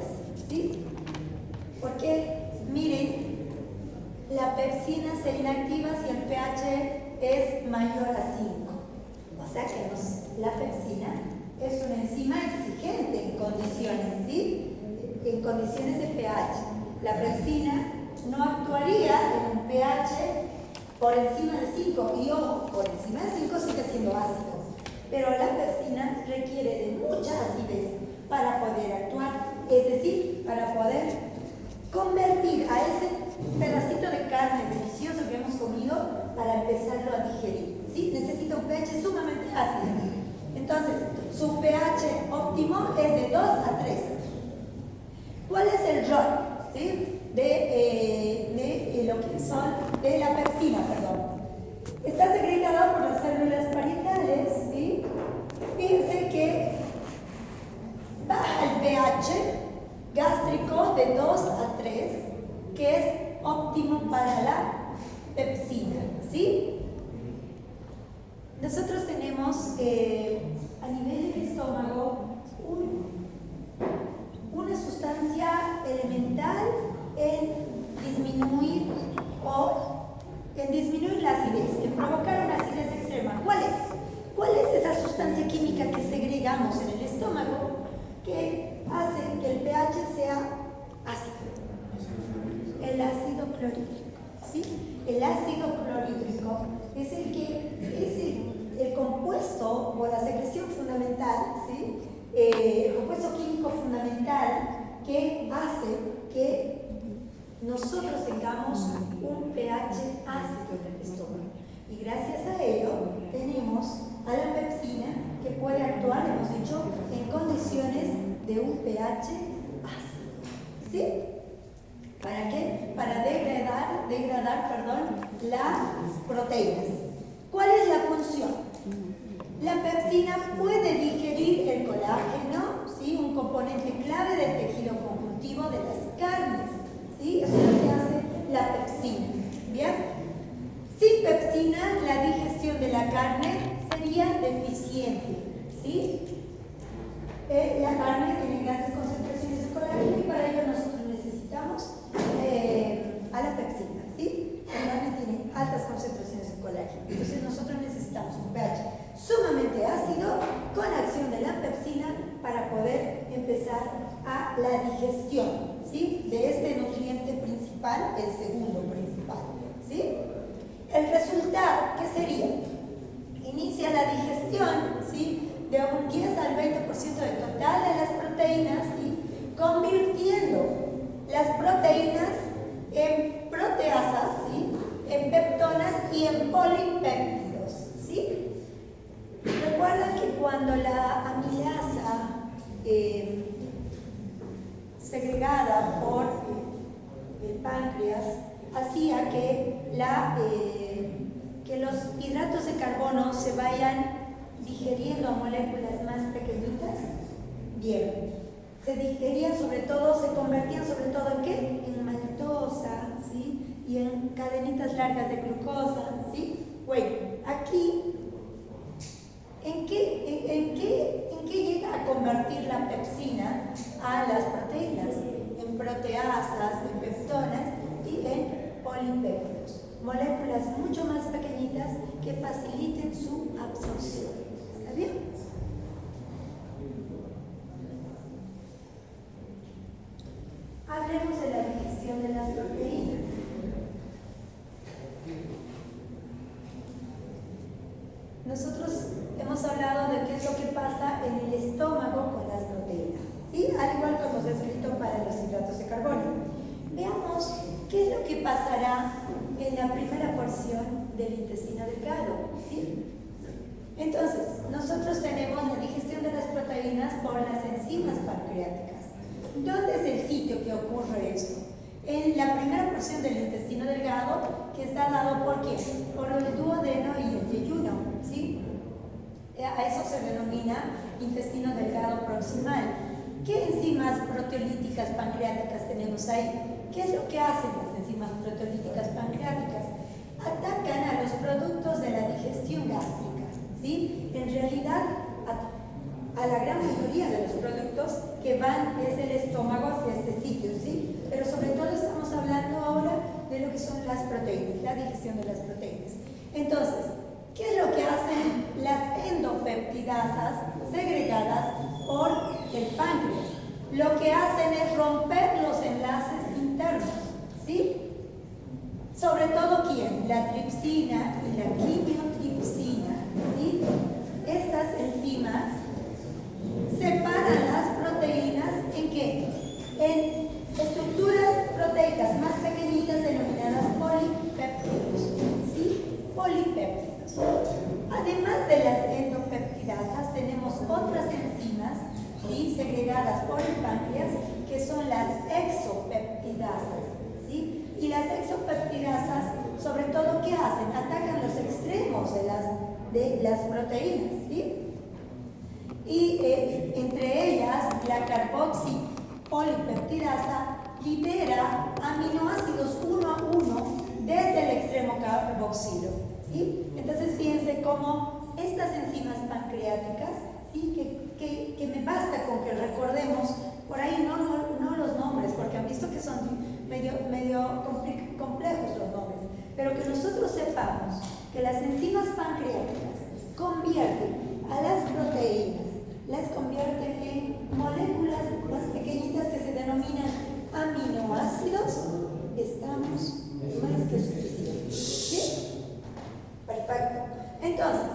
Speaker 1: ¿sí? Porque, miren, la pepsina se inactiva si el pH es mayor a 5. O sea que la pepsina es una enzima exigente en condiciones, ¿sí? En condiciones de pH. La pepsina no actuaría en un pH por encima de 5. Y ojo, por encima de 5 sigue siendo ácido. Pero la pepsina requiere de mucha acidez para poder actuar. Es decir, para poder convertir a ese pedacito de carne delicioso que hemos comido para empezarlo a digerir, ¿sí? Necesita un pH sumamente ácido. Entonces, su pH óptimo es de 2 a 3. ¿Cuál es el rol, ¿sí? de lo que son de la pepsina, perdón? Está segregada por las células parietales, ¿sí? Fíjense que baja el pH gástrico de 2 a 3, que es óptimo para la pepsina, ¿sí? Nosotros tenemos a nivel del estómago una sustancia elemental en disminuir la acidez, en provocar una acidez extrema. ¿Cuál es? ¿Cuál es esa sustancia química que segregamos en el estómago que hace que el pH sea ácido? El ácido clorhídrico, ¿sí? El ácido clorhídrico es el compuesto o la secreción fundamental, ¿sí? El compuesto químico fundamental que hace que nosotros tengamos un pH ácido en el estómago. Y gracias a ello tenemos a la pepsina que puede actuar, hemos dicho, en condiciones de un pH ácido, ¿sí? ¿Para qué? Para degradar, las proteínas. ¿Cuál es la función? La pepsina puede digerir el colágeno, ¿sí? Un componente clave del tejido conjuntivo de las carnes, ¿sí? Eso es lo que hace la pepsina. ¿Bien? Sin pepsina, la digestión de la carne sería deficiente, ¿sí? La carne tiene grandes concentraciones de colágeno y para ello nosotros necesitamos a la pepsina, ¿sí? La carne tiene altas concentraciones de colágeno, entonces nosotros necesitamos un pH sumamente ácido con acción de la pepsina para poder empezar a la digestión, ¿sí? De este nutriente principal, el segundo principal, ¿sí? El resultado, ¿qué sería? Inicia la digestión, ¿sí? De un 10 al 20% del total de las proteínas, ¿sí? Convirtiendo las proteínas en proteasas, ¿sí? En peptonas y en polipéptidos, ¿sí? Recuerdan que cuando la amilasa segregada por el páncreas hacía que los hidratos de carbono se vayan digeriendo a moléculas más pequeñitas? Bien. Se digerían sobre todo, se convertían sobre todo ¿en qué? En maltosa, ¿sí? Y en cadenitas largas de glucosa, ¿sí? Bueno, aquí, ¿en qué llega a convertir la pepsina a las proteínas? En proteasas, en peptonas y en polipéptidos. Moléculas mucho más pequeñitas que faciliten su absorción. ¿Está bien? Hablemos de la digestión de las proteínas. Nosotros hemos hablado de qué es lo que pasa en el estómago con las proteínas, ¿sí? Al igual que hemos descrito para los hidratos de carbono. Veamos qué es lo que pasará en la primera porción del intestino delgado, ¿sí? Entonces, nosotros tenemos la digestión de las proteínas por las enzimas pancreáticas. ¿Dónde es el sitio que ocurre esto? En la primera porción del intestino delgado, que está dado ¿por qué? Por el duodeno y el yeyuno, ¿sí? A eso se denomina intestino delgado proximal. ¿Qué enzimas proteolíticas pancreáticas tenemos ahí? ¿Qué es lo que hacen las enzimas proteolíticas pancreáticas? Atacan a los productos de la digestión gástrica, ¿sí? En realidad, a la gran mayoría de los productos que van desde el estómago hacia este sitio, ¿sí? Pero sobre todo estamos hablando ahora de lo que son las proteínas, la digestión de las proteínas. Entonces, ¿qué es lo que hacen las endopeptidasas segregadas por el páncreas? Lo que hacen es romper los enlaces internos, ¿sí? Sobre todo, ¿quién? La tripsina y la quimiotripsina, ¿sí? Estas enzimas separan las proteínas ¿en qué? En estructuras proteicas más pequeñitas denominadas polipéptidos, ¿sí? Polipéptidos. Además de las endopeptidasas, tenemos otras enzimas, ¿sí? Segregadas por el páncreas, que son las exopeptidasas, ¿sí? Y las exopeptidasas, sobre todo, ¿qué hacen? Atacan los extremos de las proteínas, ¿sí? Y entre ellas, la carboxipolipeptidasa libera aminoácidos uno a uno desde el extremo carboxilo, ¿sí? Entonces, fíjense cómo estas enzimas pancreáticas, ¿sí? que me basta con que recordemos, por ahí no los nombres, porque han visto que son medio complejos los nombres, pero que nosotros sepamos que las enzimas pancreáticas convierten a las proteínas, las convierten en moléculas más pequeñitas que se denominan aminoácidos. Estamos más que suficientes, ¿sí? Perfecto. Entonces,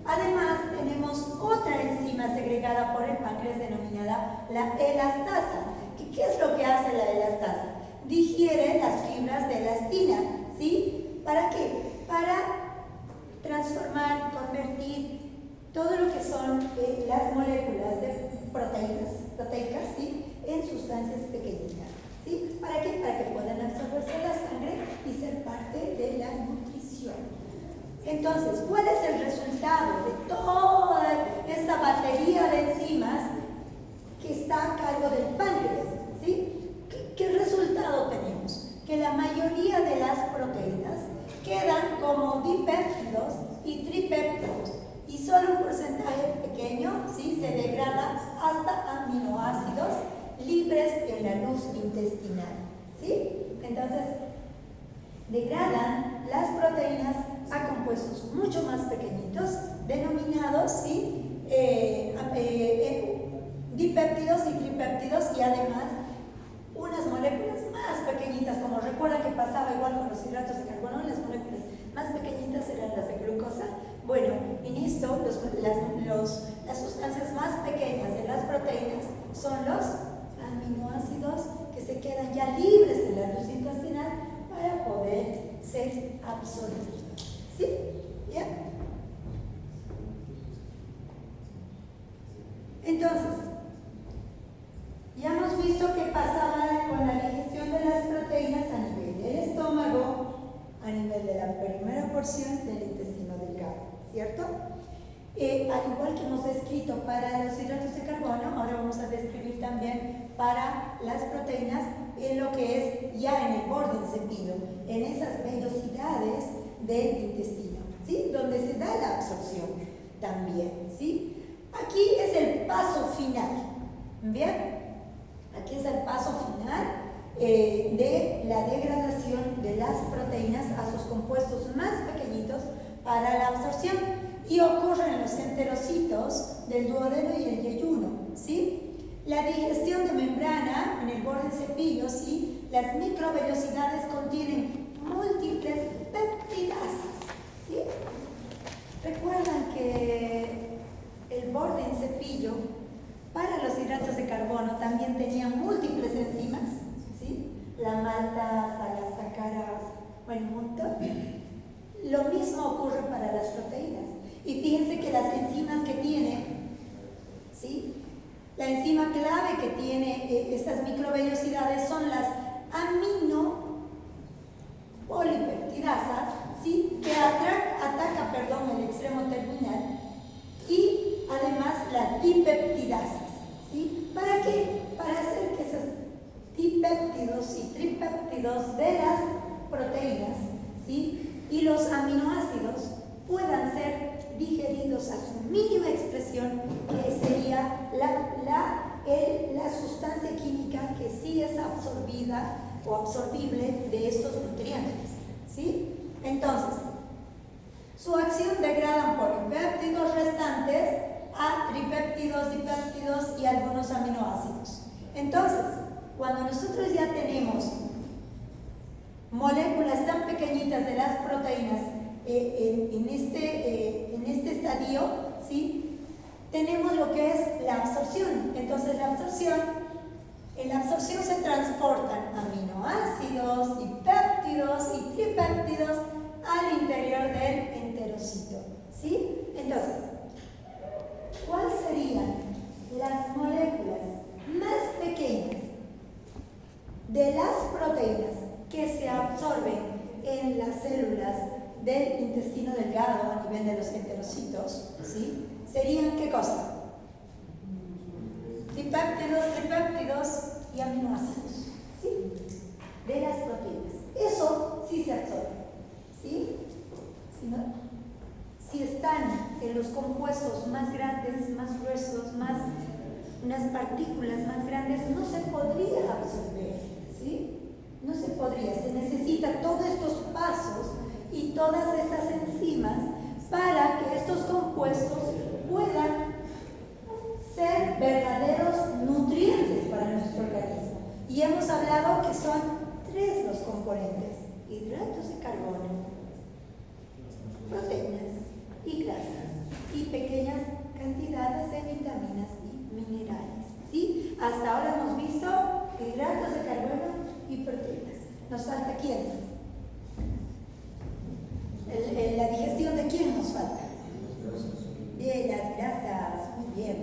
Speaker 1: además tenemos otra enzima segregada por el páncreas denominada la elastasa. ¿Qué es lo que hace la elastasa? Digiere las fibras de elastina, ¿sí? ¿Para qué? Para transformar, convertir todo lo que son las moléculas de proteicas, ¿sí? En sustancias pequeñitas, ¿sí? ¿Para qué? Para que puedan absorberse en la sangre y ser parte de la nutrición. Entonces, ¿cuál es el resultado de toda esta batería de enzimas que está a cargo del páncreas? ¿Sí? ¿Qué resultado tenemos? Que la mayoría de las proteínas quedan como dipéptidos y tripéptidos y solo un porcentaje pequeño, ¿sí? Se degrada hasta aminoácidos libres en la luz intestinal, ¿sí? Entonces, degradan las proteínas a compuestos mucho más pequeñitos, denominados, ¿sí? Dipéptidos y tripéptidos, y además unas moléculas más pequeñitas, como recuerdan que pasaba igual con los hidratos de carbono, las moléculas más pequeñitas eran las de glucosa. Bueno, en esto, las sustancias más pequeñas de las proteínas son los aminoácidos que se quedan ya libres en la luz intestinal para poder ser absorbidos. ¿Sí? ¿Ya? Entonces, ya hemos visto qué pasaba con la digestión de las proteínas a nivel del estómago, a nivel de la primera porción del intestino delgado, ¿cierto? Al igual que hemos descrito para los hidratos de carbono, ahora vamos a describir también para las proteínas en lo que es ya en el borde del cepillo, en esas vellosidades del intestino, ¿sí? Donde se da la absorción también, ¿sí? Aquí es el paso final, ¿bien? Aquí es el paso final de la degradación de las proteínas a sus compuestos más pequeñitos para la absorción y ocurre en los enterocitos del duodeno y el yeyuno, ¿sí? La digestión de membrana en el borde del cepillo, ¿sí? Las microvellosidades contienen múltiples peptidasas, ¿sí? Recuerdan que el borde del cepillo para los hidratos de carbono también tenía múltiples enzimas, ¿sí? La maltasa, las sacaras, bueno, un montón. Lo mismo ocurre para las proteínas. Y fíjense que las enzimas que tiene, ¿sí? La enzima clave que tiene estas microvellosidades son las aminopolipeptidasas, ¿sí? Que ataca el extremo terminal, y además las dipeptidasas, ¿sí? ¿Para qué? Para hacer que esos dipéptidos y tripéptidos de las proteínas, ¿sí? Y los aminoácidos puedan ser digeridos a su mínima expresión, que sería la sustancia química que sí es absorbida o absorbible de estos nutrientes, ¿sí? Entonces, su acción degradan polipéptidos restantes a tripéptidos, dipéptidos y algunos aminoácidos. Entonces, cuando nosotros ya tenemos moléculas tan pequeñitas de las proteínas en este estadio, ¿sí? Tenemos lo que es la absorción. Entonces, en la absorción se transportan aminoácidos, dipéptidos y tripéptidos al interior del enterocito, ¿sí? Entonces, ¿cuáles serían las moléculas más pequeñas de las proteínas que se absorben en las células del intestino delgado a nivel de los enterocitos, ¿sí? ¿Serían qué cosa? Dipéptidos, tripéptidos y aminoácidos, ¿sí? De las proteínas. Eso sí se absorbe, ¿sí? Si están en los compuestos más grandes, más gruesos, unas partículas más grandes, no se podría absorber, ¿sí? No se podría, se necesita todos estos pasos y todas estas enzimas para que estos compuestos puedan ser verdaderos nutrientes para nuestro organismo. Y hemos hablado que son 3 los componentes: hidratos de carbono, proteínas y grasas, y pequeñas cantidades de vitaminas y minerales, ¿sí? Hasta ahora hemos visto hidratos de carbono y proteínas. ¿Nos falta quién? La digestión de quién nos falta. De las grasas, muy bien.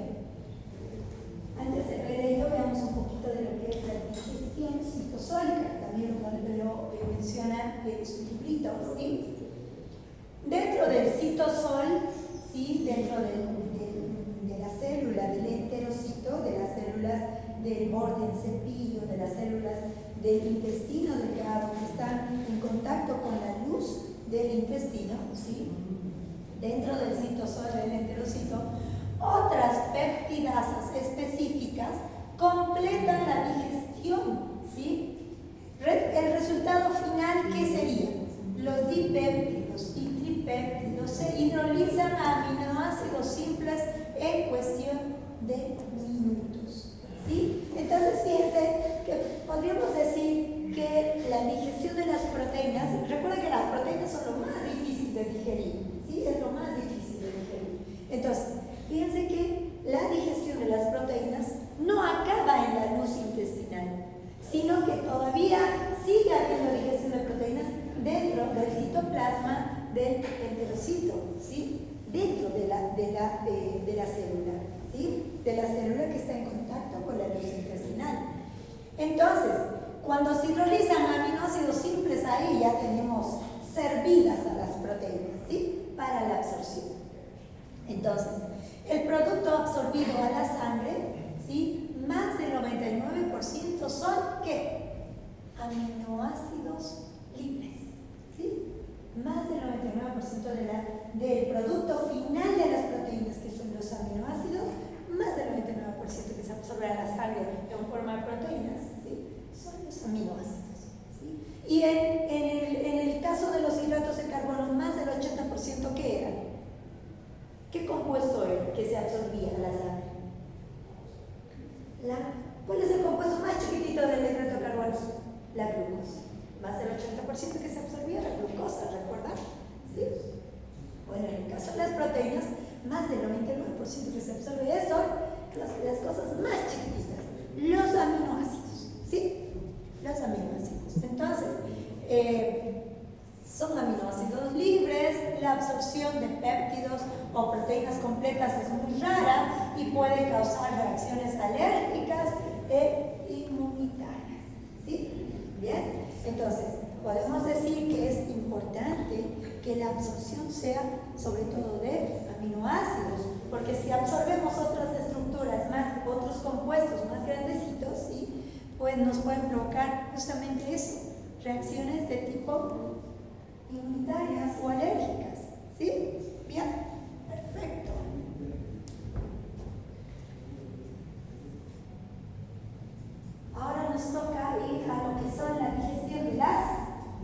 Speaker 1: Antes de ver ello, veamos un poquito de lo que es la digestión citosólica, también lo menciona su librito, ¿sí? Dentro del citosol, ¿sí? Dentro de la célula del enterocito, de las células del borde del cepillo, de las células del intestino delgado que están en contacto con la luz del intestino, ¿sí? Dentro del citosol del enterocito, otras peptidasas específicas completan la digestión, ¿sí? El resultado final, ¿qué sería? Los dipéptidos y tripéptidos se hidrolizan a aminoácidos simples en cuestión de minutos, ¿sí? Entonces, fíjense que podríamos decir que la digestión de las proteínas, recuerden que las proteínas son lo más difícil de digerir, ¿sí? Es lo más difícil de digerir. Entonces, fíjense que la digestión de las proteínas no acaba en la luz intestinal, sino que todavía sigue habiendo digestión de proteínas dentro del citoplasma del enterocito, ¿sí? Dentro de la célula, ¿sí? De la célula que está en contacto con la luz intestinal. Entonces, cuando se hidrolizan aminoácidos simples, ahí ya tenemos servidas a las proteínas, ¿sí? Para la absorción. Entonces, el producto absorbido a la sangre, ¿sí? Más del 99% son, ¿qué? Aminoácidos libres, ¿sí? Más del 99% del producto final de las proteínas, que son los aminoácidos, más del 99% que se absorbe a la sangre en forma de proteínas, ¿sí? Son los aminoácidos, ¿sí? Y en el caso de los hidratos de carbono, más del 80%, ¿qué era? ¿Qué compuesto era que se absorbía a la sangre? ¿Cuál es el compuesto más chiquitito del hidrato de carbono? La glucosa. Más del 80% que se absorbía la glucosa, ¿recuerdan? ¿Sí? Bueno, en el caso de las proteínas, más del 99% que se absorbe son las cosas más chiquititas, los aminoácidos, ¿sí? Los aminoácidos. Entonces, son aminoácidos libres, la absorción de péptidos o proteínas completas es muy rara y puede causar reacciones alérgicas e inmunitarias, ¿sí? Bien, entonces podemos decir que es importante que la absorción sea sobre todo de aminoácidos, porque si absorbemos otras estructuras, otros compuestos más grandecitos, ¿sí? Pues nos pueden provocar justamente eso, reacciones de tipo inmunitarias o alérgicas, ¿sí? Bien, perfecto. Ahora nos toca ir a lo que son la digestión de las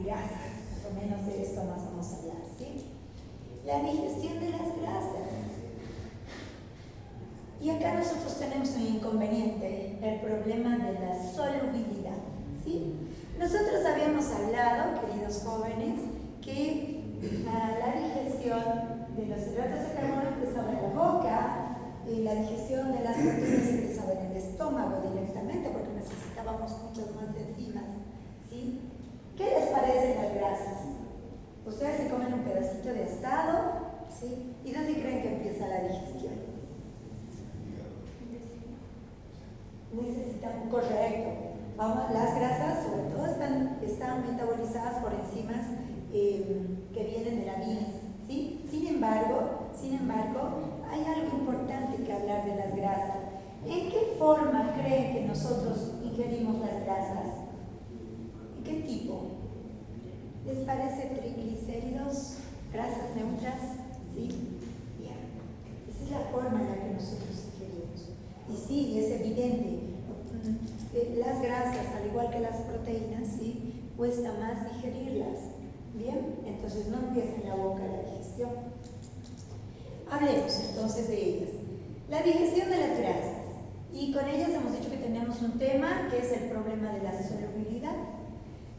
Speaker 1: grasas, por lo menos de esto más vamos a hablar, ¿sí? La digestión de las grasas. Y acá nosotros tenemos un inconveniente, el problema de la solubilidad, ¿sí? Nosotros habíamos hablado, queridos jóvenes, que la digestión de los hidratos de carbono empezaba en la boca, y la digestión de las proteínas empezaba en el estómago directamente, porque necesitábamos muchas más enzimas, ¿sí? ¿Qué les parecen las grasas? Ustedes se comen un pedacito de asado, ¿sí? ¿Y dónde creen que empieza la digestión? Necesitamos, correcto. Vamos, las grasas sobre todo están metabolizadas por enzimas que vienen de la bilis, ¿sí? Sin embargo, hay algo importante que hablar de las grasas. ¿En qué forma creen que nosotros ingerimos las grasas? ¿En qué tipo? ¿Les parece triglicéridos, grasas neutras? ¿Sí? Bien. Esa es la forma en la que nosotros ingerimos. Y sí, es evidente. Las grasas, al igual que las proteínas, ¿sí? Cuesta más digerirlas. Bien, entonces no empieza en la boca la digestión. Hablemos entonces de ellas. La digestión de las grasas. Y con ellas hemos dicho que tenemos un tema que es el problema de la solubilidad.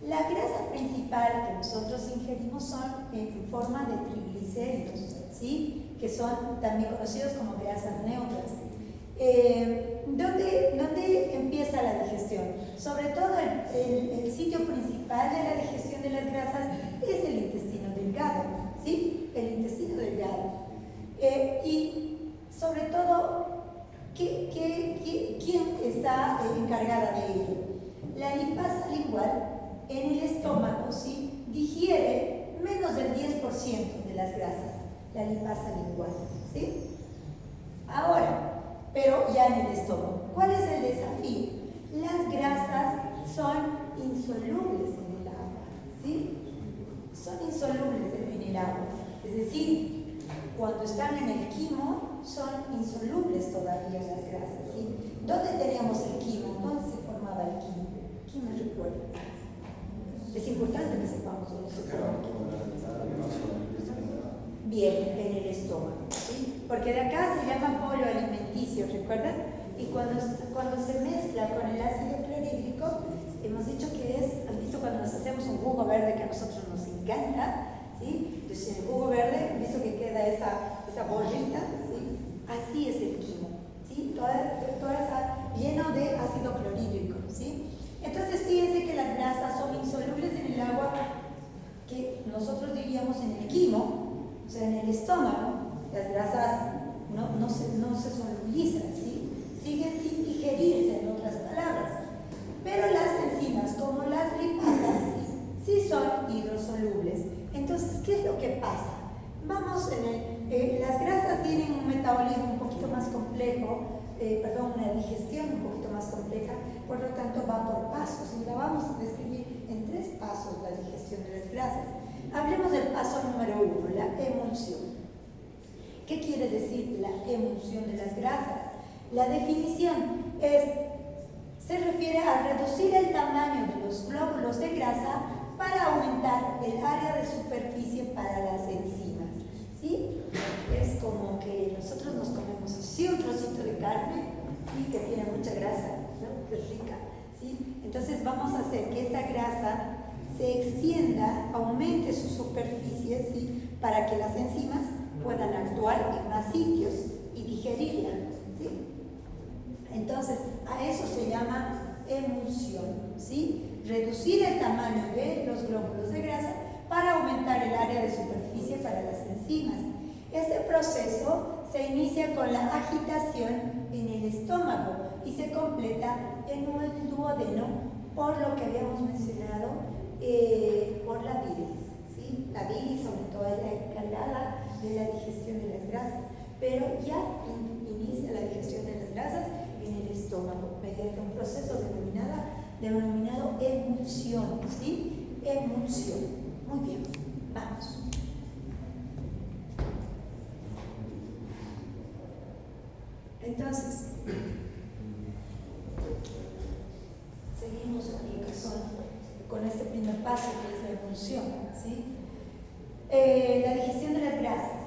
Speaker 1: La grasa principal que nosotros ingerimos son en forma de triglicéridos, ¿sí? Que son también conocidos como grasas neutras. ¿Dónde empieza la digestión? Sobre todo el sitio principal de la digestión de las grasas es el intestino delgado, ¿sí? El intestino delgado. Y sobre todo, ¿quién está encargada de ello? La lipasa lingual en el estómago, ¿sí? Digiere menos del 10% de las grasas, la lipasa lingual, ¿sí? Ahora, pero ya en el estómago. ¿Cuál es el desafío? Las grasas son insolubles en el agua, ¿sí? Son insolubles en el agua. Es decir, cuando están en el quimo, son insolubles todavía las grasas, ¿sí? ¿Dónde teníamos el quimo? ¿Dónde se formaba el quimo? ¿Quién me recuerda? Es importante que sepamos dónde se forma el quimo. Bien, en el estómago, ¿sí? Porque de acá se llama polo alimenticio, ¿recuerdan? Y cuando se mezcla con el ácido clorhídrico, hemos dicho que ¿han visto cuando nos hacemos un jugo verde que a nosotros nos encanta? ¿Sí? Entonces en el jugo verde, ¿han visto que queda esa bollita? ¿Sí? Así es el quimo, ¿sí? Toda esa lleno de ácido clorhídrico, ¿sí? Entonces fíjense que las grasas son insolubles en el agua, que nosotros diríamos en el quimo. O sea, en el estómago, las grasas no se solubilizan, ¿sí? Siguen sin digerirse, en otras palabras. Pero las enzimas, como las lipasas, sí son hidrosolubles. Entonces, ¿qué es lo que pasa? Las grasas tienen una digestión un poquito más compleja, por lo tanto va por pasos y la vamos a describir en 3 pasos la digestión de las grasas. Hablemos del paso número 1, la emulsión. ¿Qué quiere decir la emulsión de las grasas? La definición se refiere a reducir el tamaño de los glóbulos de grasa para aumentar el área de superficie para las enzimas. ¿Sí? Es como que nosotros nos comemos así un trocito de carne, ¿sí? Que tiene mucha grasa, ¿no? Que es rica, ¿sí? Entonces vamos a hacer que esa grasa se extienda, aumente su superficie, ¿sí? Para que las enzimas puedan actuar en más sitios y digerirla, ¿sí? Entonces, a eso se llama emulsión, ¿sí? Reducir el tamaño de los glóbulos de grasa para aumentar el área de superficie para las enzimas. Este proceso se inicia con la agitación en el estómago y se completa en el duodeno, por lo que habíamos mencionado, por la bilis, ¿sí? La bilis sobre todo es la encargada de la digestión de las grasas, pero ya inicia la digestión de las grasas en el estómago mediante un proceso denominado emulsión, ¿sí? Emulsión. Muy bien, vamos. Entonces, seguimos aquí con este primer paso que es la emulsión, ¿sí? La digestión de las grasas.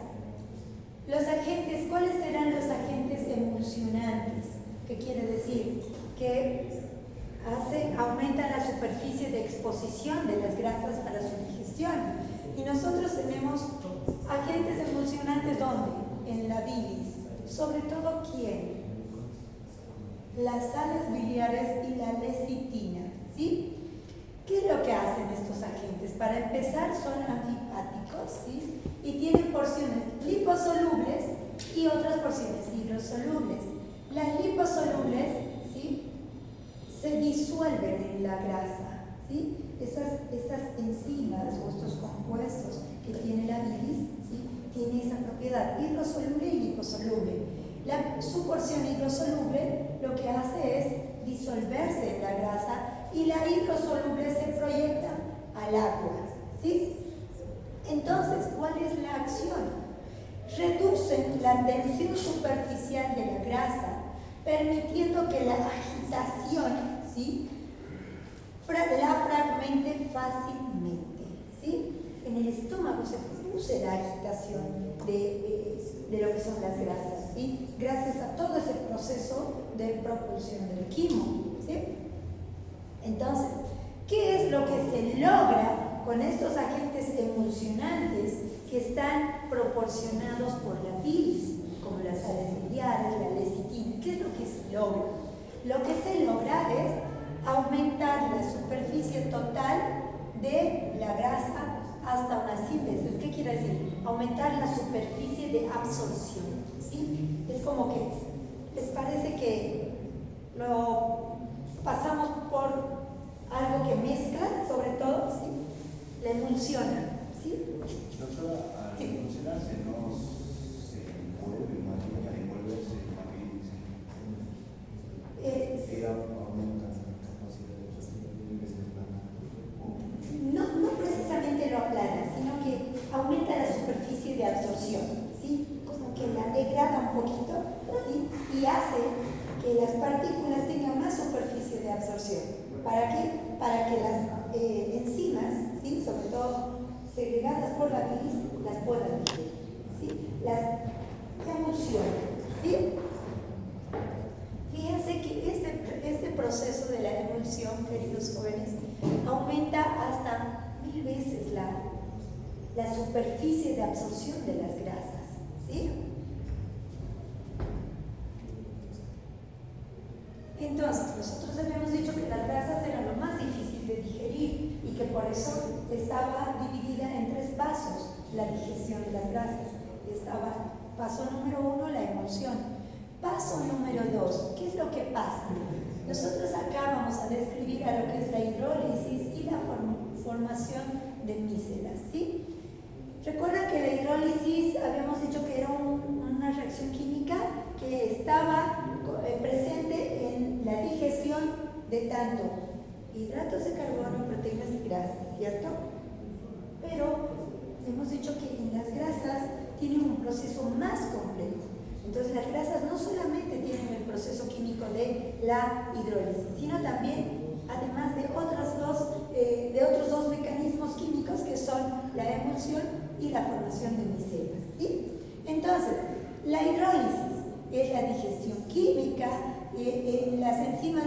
Speaker 1: Los agentes, ¿cuáles serán los agentes emulsionantes? ¿Qué quiere decir? Que aumenta la superficie de exposición de las grasas para su digestión. Y nosotros tenemos agentes emulsionantes, ¿dónde? En la bilis. Sobre todo, ¿quién? Las sales biliares y la lecitina, ¿sí? ¿Qué es lo que hacen estos agentes? Para empezar, son antifáticos, ¿sí? Y tienen porciones liposolubles y otras porciones hidrosolubles. Las liposolubles, ¿sí? Se disuelven en la grasa, ¿sí? Estas enzimas o estos compuestos que tiene la bilis, ¿sí? Tiene esa propiedad hidrosoluble y liposoluble. Su porción hidrosoluble lo que hace es disolverse en la grasa y la hidrosoluble se proyecta al agua, ¿sí? Entonces, ¿cuál es la acción? Reducen la tensión superficial de la grasa, permitiendo que la agitación, ¿sí? La fragmente fácilmente, ¿sí? En el estómago se produce la agitación de lo que son las grasas, ¿sí? Gracias a todo ese proceso de propulsión del quimo, ¿sí? Entonces, ¿qué es lo que se logra con estos agentes emulsionantes que están proporcionados por la bilis, como las sales biliares, la lecitina? ¿Qué es lo que se logra? Lo que se logra es aumentar la superficie total de la grasa hasta unas 100 veces. ¿Qué quiere decir? Aumentar la superficie de absorción, ¿sí? Es como que les parece que lo pasamos por algo que mezcla, sobre todo, ¿sí? La emulsiona, ¿sí?
Speaker 2: Doctora, al emulsionarse no se envuelve, más bien al envolverse en la bilis, que aumenta la capacidad de absorción de
Speaker 1: no precisamente lo aplana, sino que aumenta la superficie de absorción, ¿sí? Como que la degrada un poquito, ¿sí? Y hace que las partículas tengan más superficie de absorción. ¿Para qué? Para que las enzimas, ¿sí? Sobre todo segregadas por la bilis, las puedan digerir, ¿sí? Las emulsionan, ¿sí? Fíjense que este proceso de la emulsión, queridos jóvenes, aumenta hasta 1000 veces la superficie de absorción de las grasas, ¿sí? Entonces, nosotros habíamos dicho que las grasas eran lo más difícil de digerir y que por eso estaba dividida en 3 pasos la digestión de las grasas. Estaba paso número 1, la emulsión. Paso número 2, ¿qué es lo que pasa? Nosotros acá vamos a describir a lo que es la hidrólisis y la formación de mícelas, ¿sí? Recuerda que la hidrólisis habíamos dicho que era una reacción química que estaba presente en la digestión de tanto hidratos de carbono, proteínas y grasas, ¿cierto? Pero hemos dicho que en las grasas tienen un proceso más complejo. Entonces las grasas no solamente tienen el proceso químico de la hidrólisis, sino también, además de otros dos mecanismos químicos que son la emulsión y la formación de micelas, ¿sí? Entonces, la hidrólisis es la digestión química, las enzimas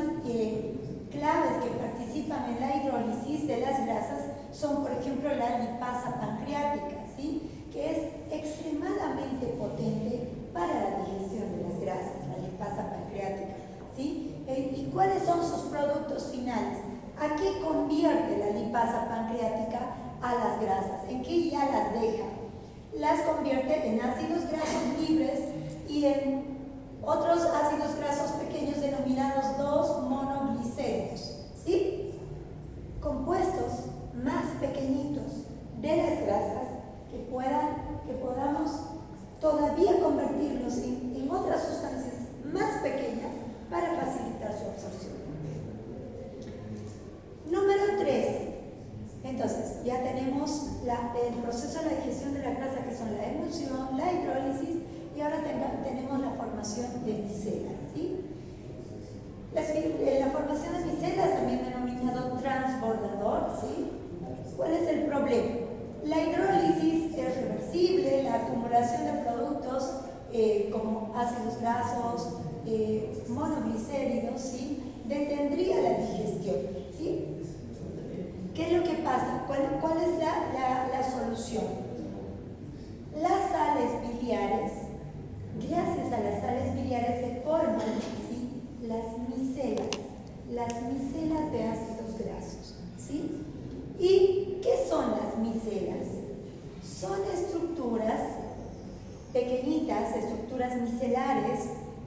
Speaker 1: claves que participan en la hidrólisis de las grasas son, por ejemplo, la lipasa pancreática, ¿sí? Que es extremadamente potente para la digestión de las grasas, la lipasa pancreática, ¿sí? ¿Y cuáles son sus productos finales? ¿A qué convierte la lipasa pancreática a las grasas? ¿En qué ya las deja? Las convierte en ácidos grasos libres y en otros ácidos grasos pequeños denominados 2-monoglicéridos, ¿sí? Compuestos más pequeñitos de las grasas que podamos todavía convertirlos en otras sustancias más pequeñas para facilitar su absorción. Número 3. Entonces, ya tenemos el proceso de la digestión de la grasa, que son la emulsión, la hidrólisis, y ahora tenemos la formación de micelas, ¿sí? La formación de micelas, también denominado transbordador, ¿sí? ¿Cuál es el problema? La hidrólisis es reversible, la acumulación de productos como ácidos grasos, monoglicéridos, ¿sí? Detendría la digestión, ¿sí? ¿Qué es lo que pasa? ¿Cuál es la solución? Las sales biliares, gracias a las sales biliares se forman, ¿sí? las micelas de ácidos grasos, ¿sí? ¿Y qué son las micelas? Son estructuras pequeñitas, estructuras micelares,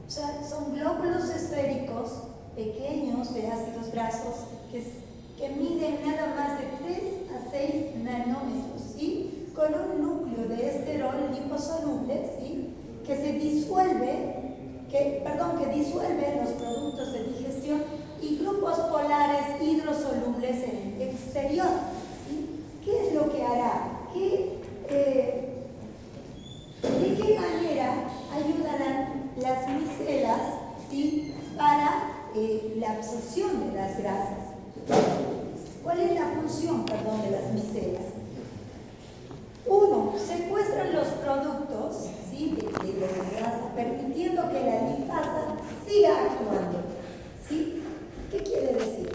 Speaker 1: o sea, son glóbulos esféricos pequeños de ácidos grasos que miden nada más de 3 a 6 nanómetros, ¿sí? Con un núcleo de esterol liposoluble, ¿sí? que disuelve los productos de digestión y grupos polares hidrosolubles en el exterior, ¿sí? ¿Qué es lo que hará? ¿De qué manera ayudarán las micelas, ¿sí? para la absorción de las grasas? ¿Cuál es la función, de las micelas? 1. Secuestran los productos, ¿sí? de la grasa, permitiendo que la lipasa siga actuando, ¿sí? ¿Qué quiere decir?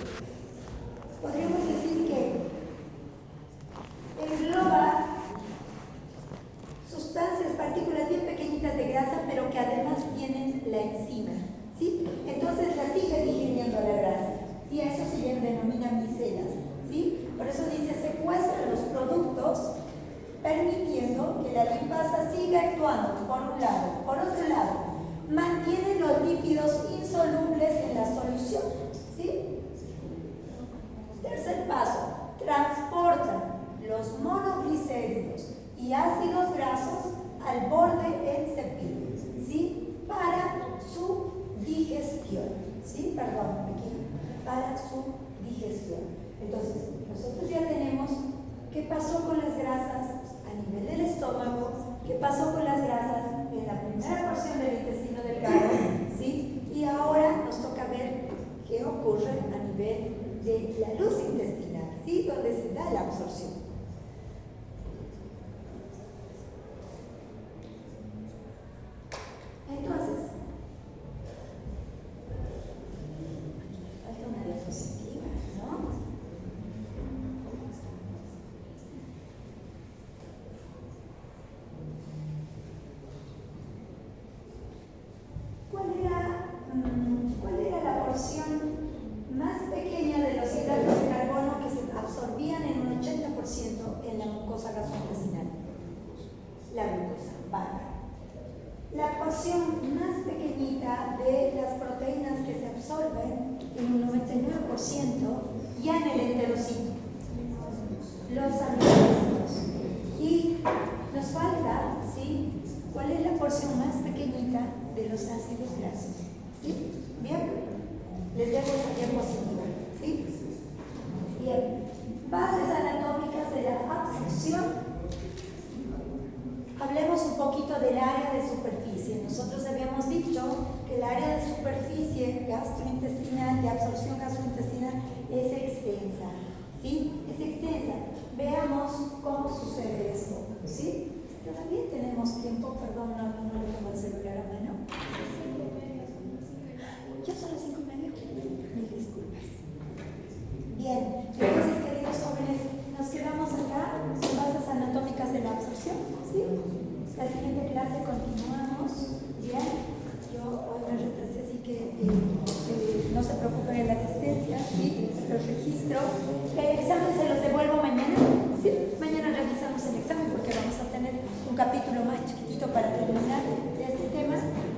Speaker 1: Podríamos decir que engloba sustancias, partículas bien pequeñitas de grasa, pero que además tienen la enzima, ¿sí? Entonces la sigue digiriendo la grasa, y a eso se denomina micelas, ¿sí? Por eso dice secuestra los productos, permitiendo que la lipasa siga actuando, por un lado. Por otro lado, mantiene los lípidos insolubles en la solución, ¿sí? Tercer paso, transportan los monoglicéridos y ácidos grasos al borde del cepillo, ¿sí? Para su digestión, ¿sí? Para su digestión. Entonces, nosotros ya tenemos qué pasó con las grasas a nivel del estómago, qué pasó con las grasas en la primera porción del intestino delgado, ¿sí? Y ahora nos toca ver qué ocurre a nivel de la luz intestinal, ¿sí? Donde se da la absorción. Entonces, falta una diapositiva, ¿no? ¿Cuál era la porción más pequeña de los hidratos de carbono que se absorbían en un 80% en la mucosa gastrointestinal? La glucosa, vale. La porción más pequeñita de las proteínas que se absorben en un 99% ya en el enterocito, los aminoácidos. Y nos falta, ¿sí? ¿Cuál es la porción más pequeñita de los ácidos grasos. ¿Sí? ¿Bien? Les dejo esa diapositiva. ¿Sí? Bien. Bases anatómicas de la absorción. Hablemos un poquito del área de superficie. Nosotros habíamos dicho que el área de superficie gastrointestinal, de absorción gastrointestinal, es extensa. ¿Sí? Es extensa. Veamos cómo sucede esto. ¿Sí? Todavía tenemos tiempo, perdón, no le pongo el celular a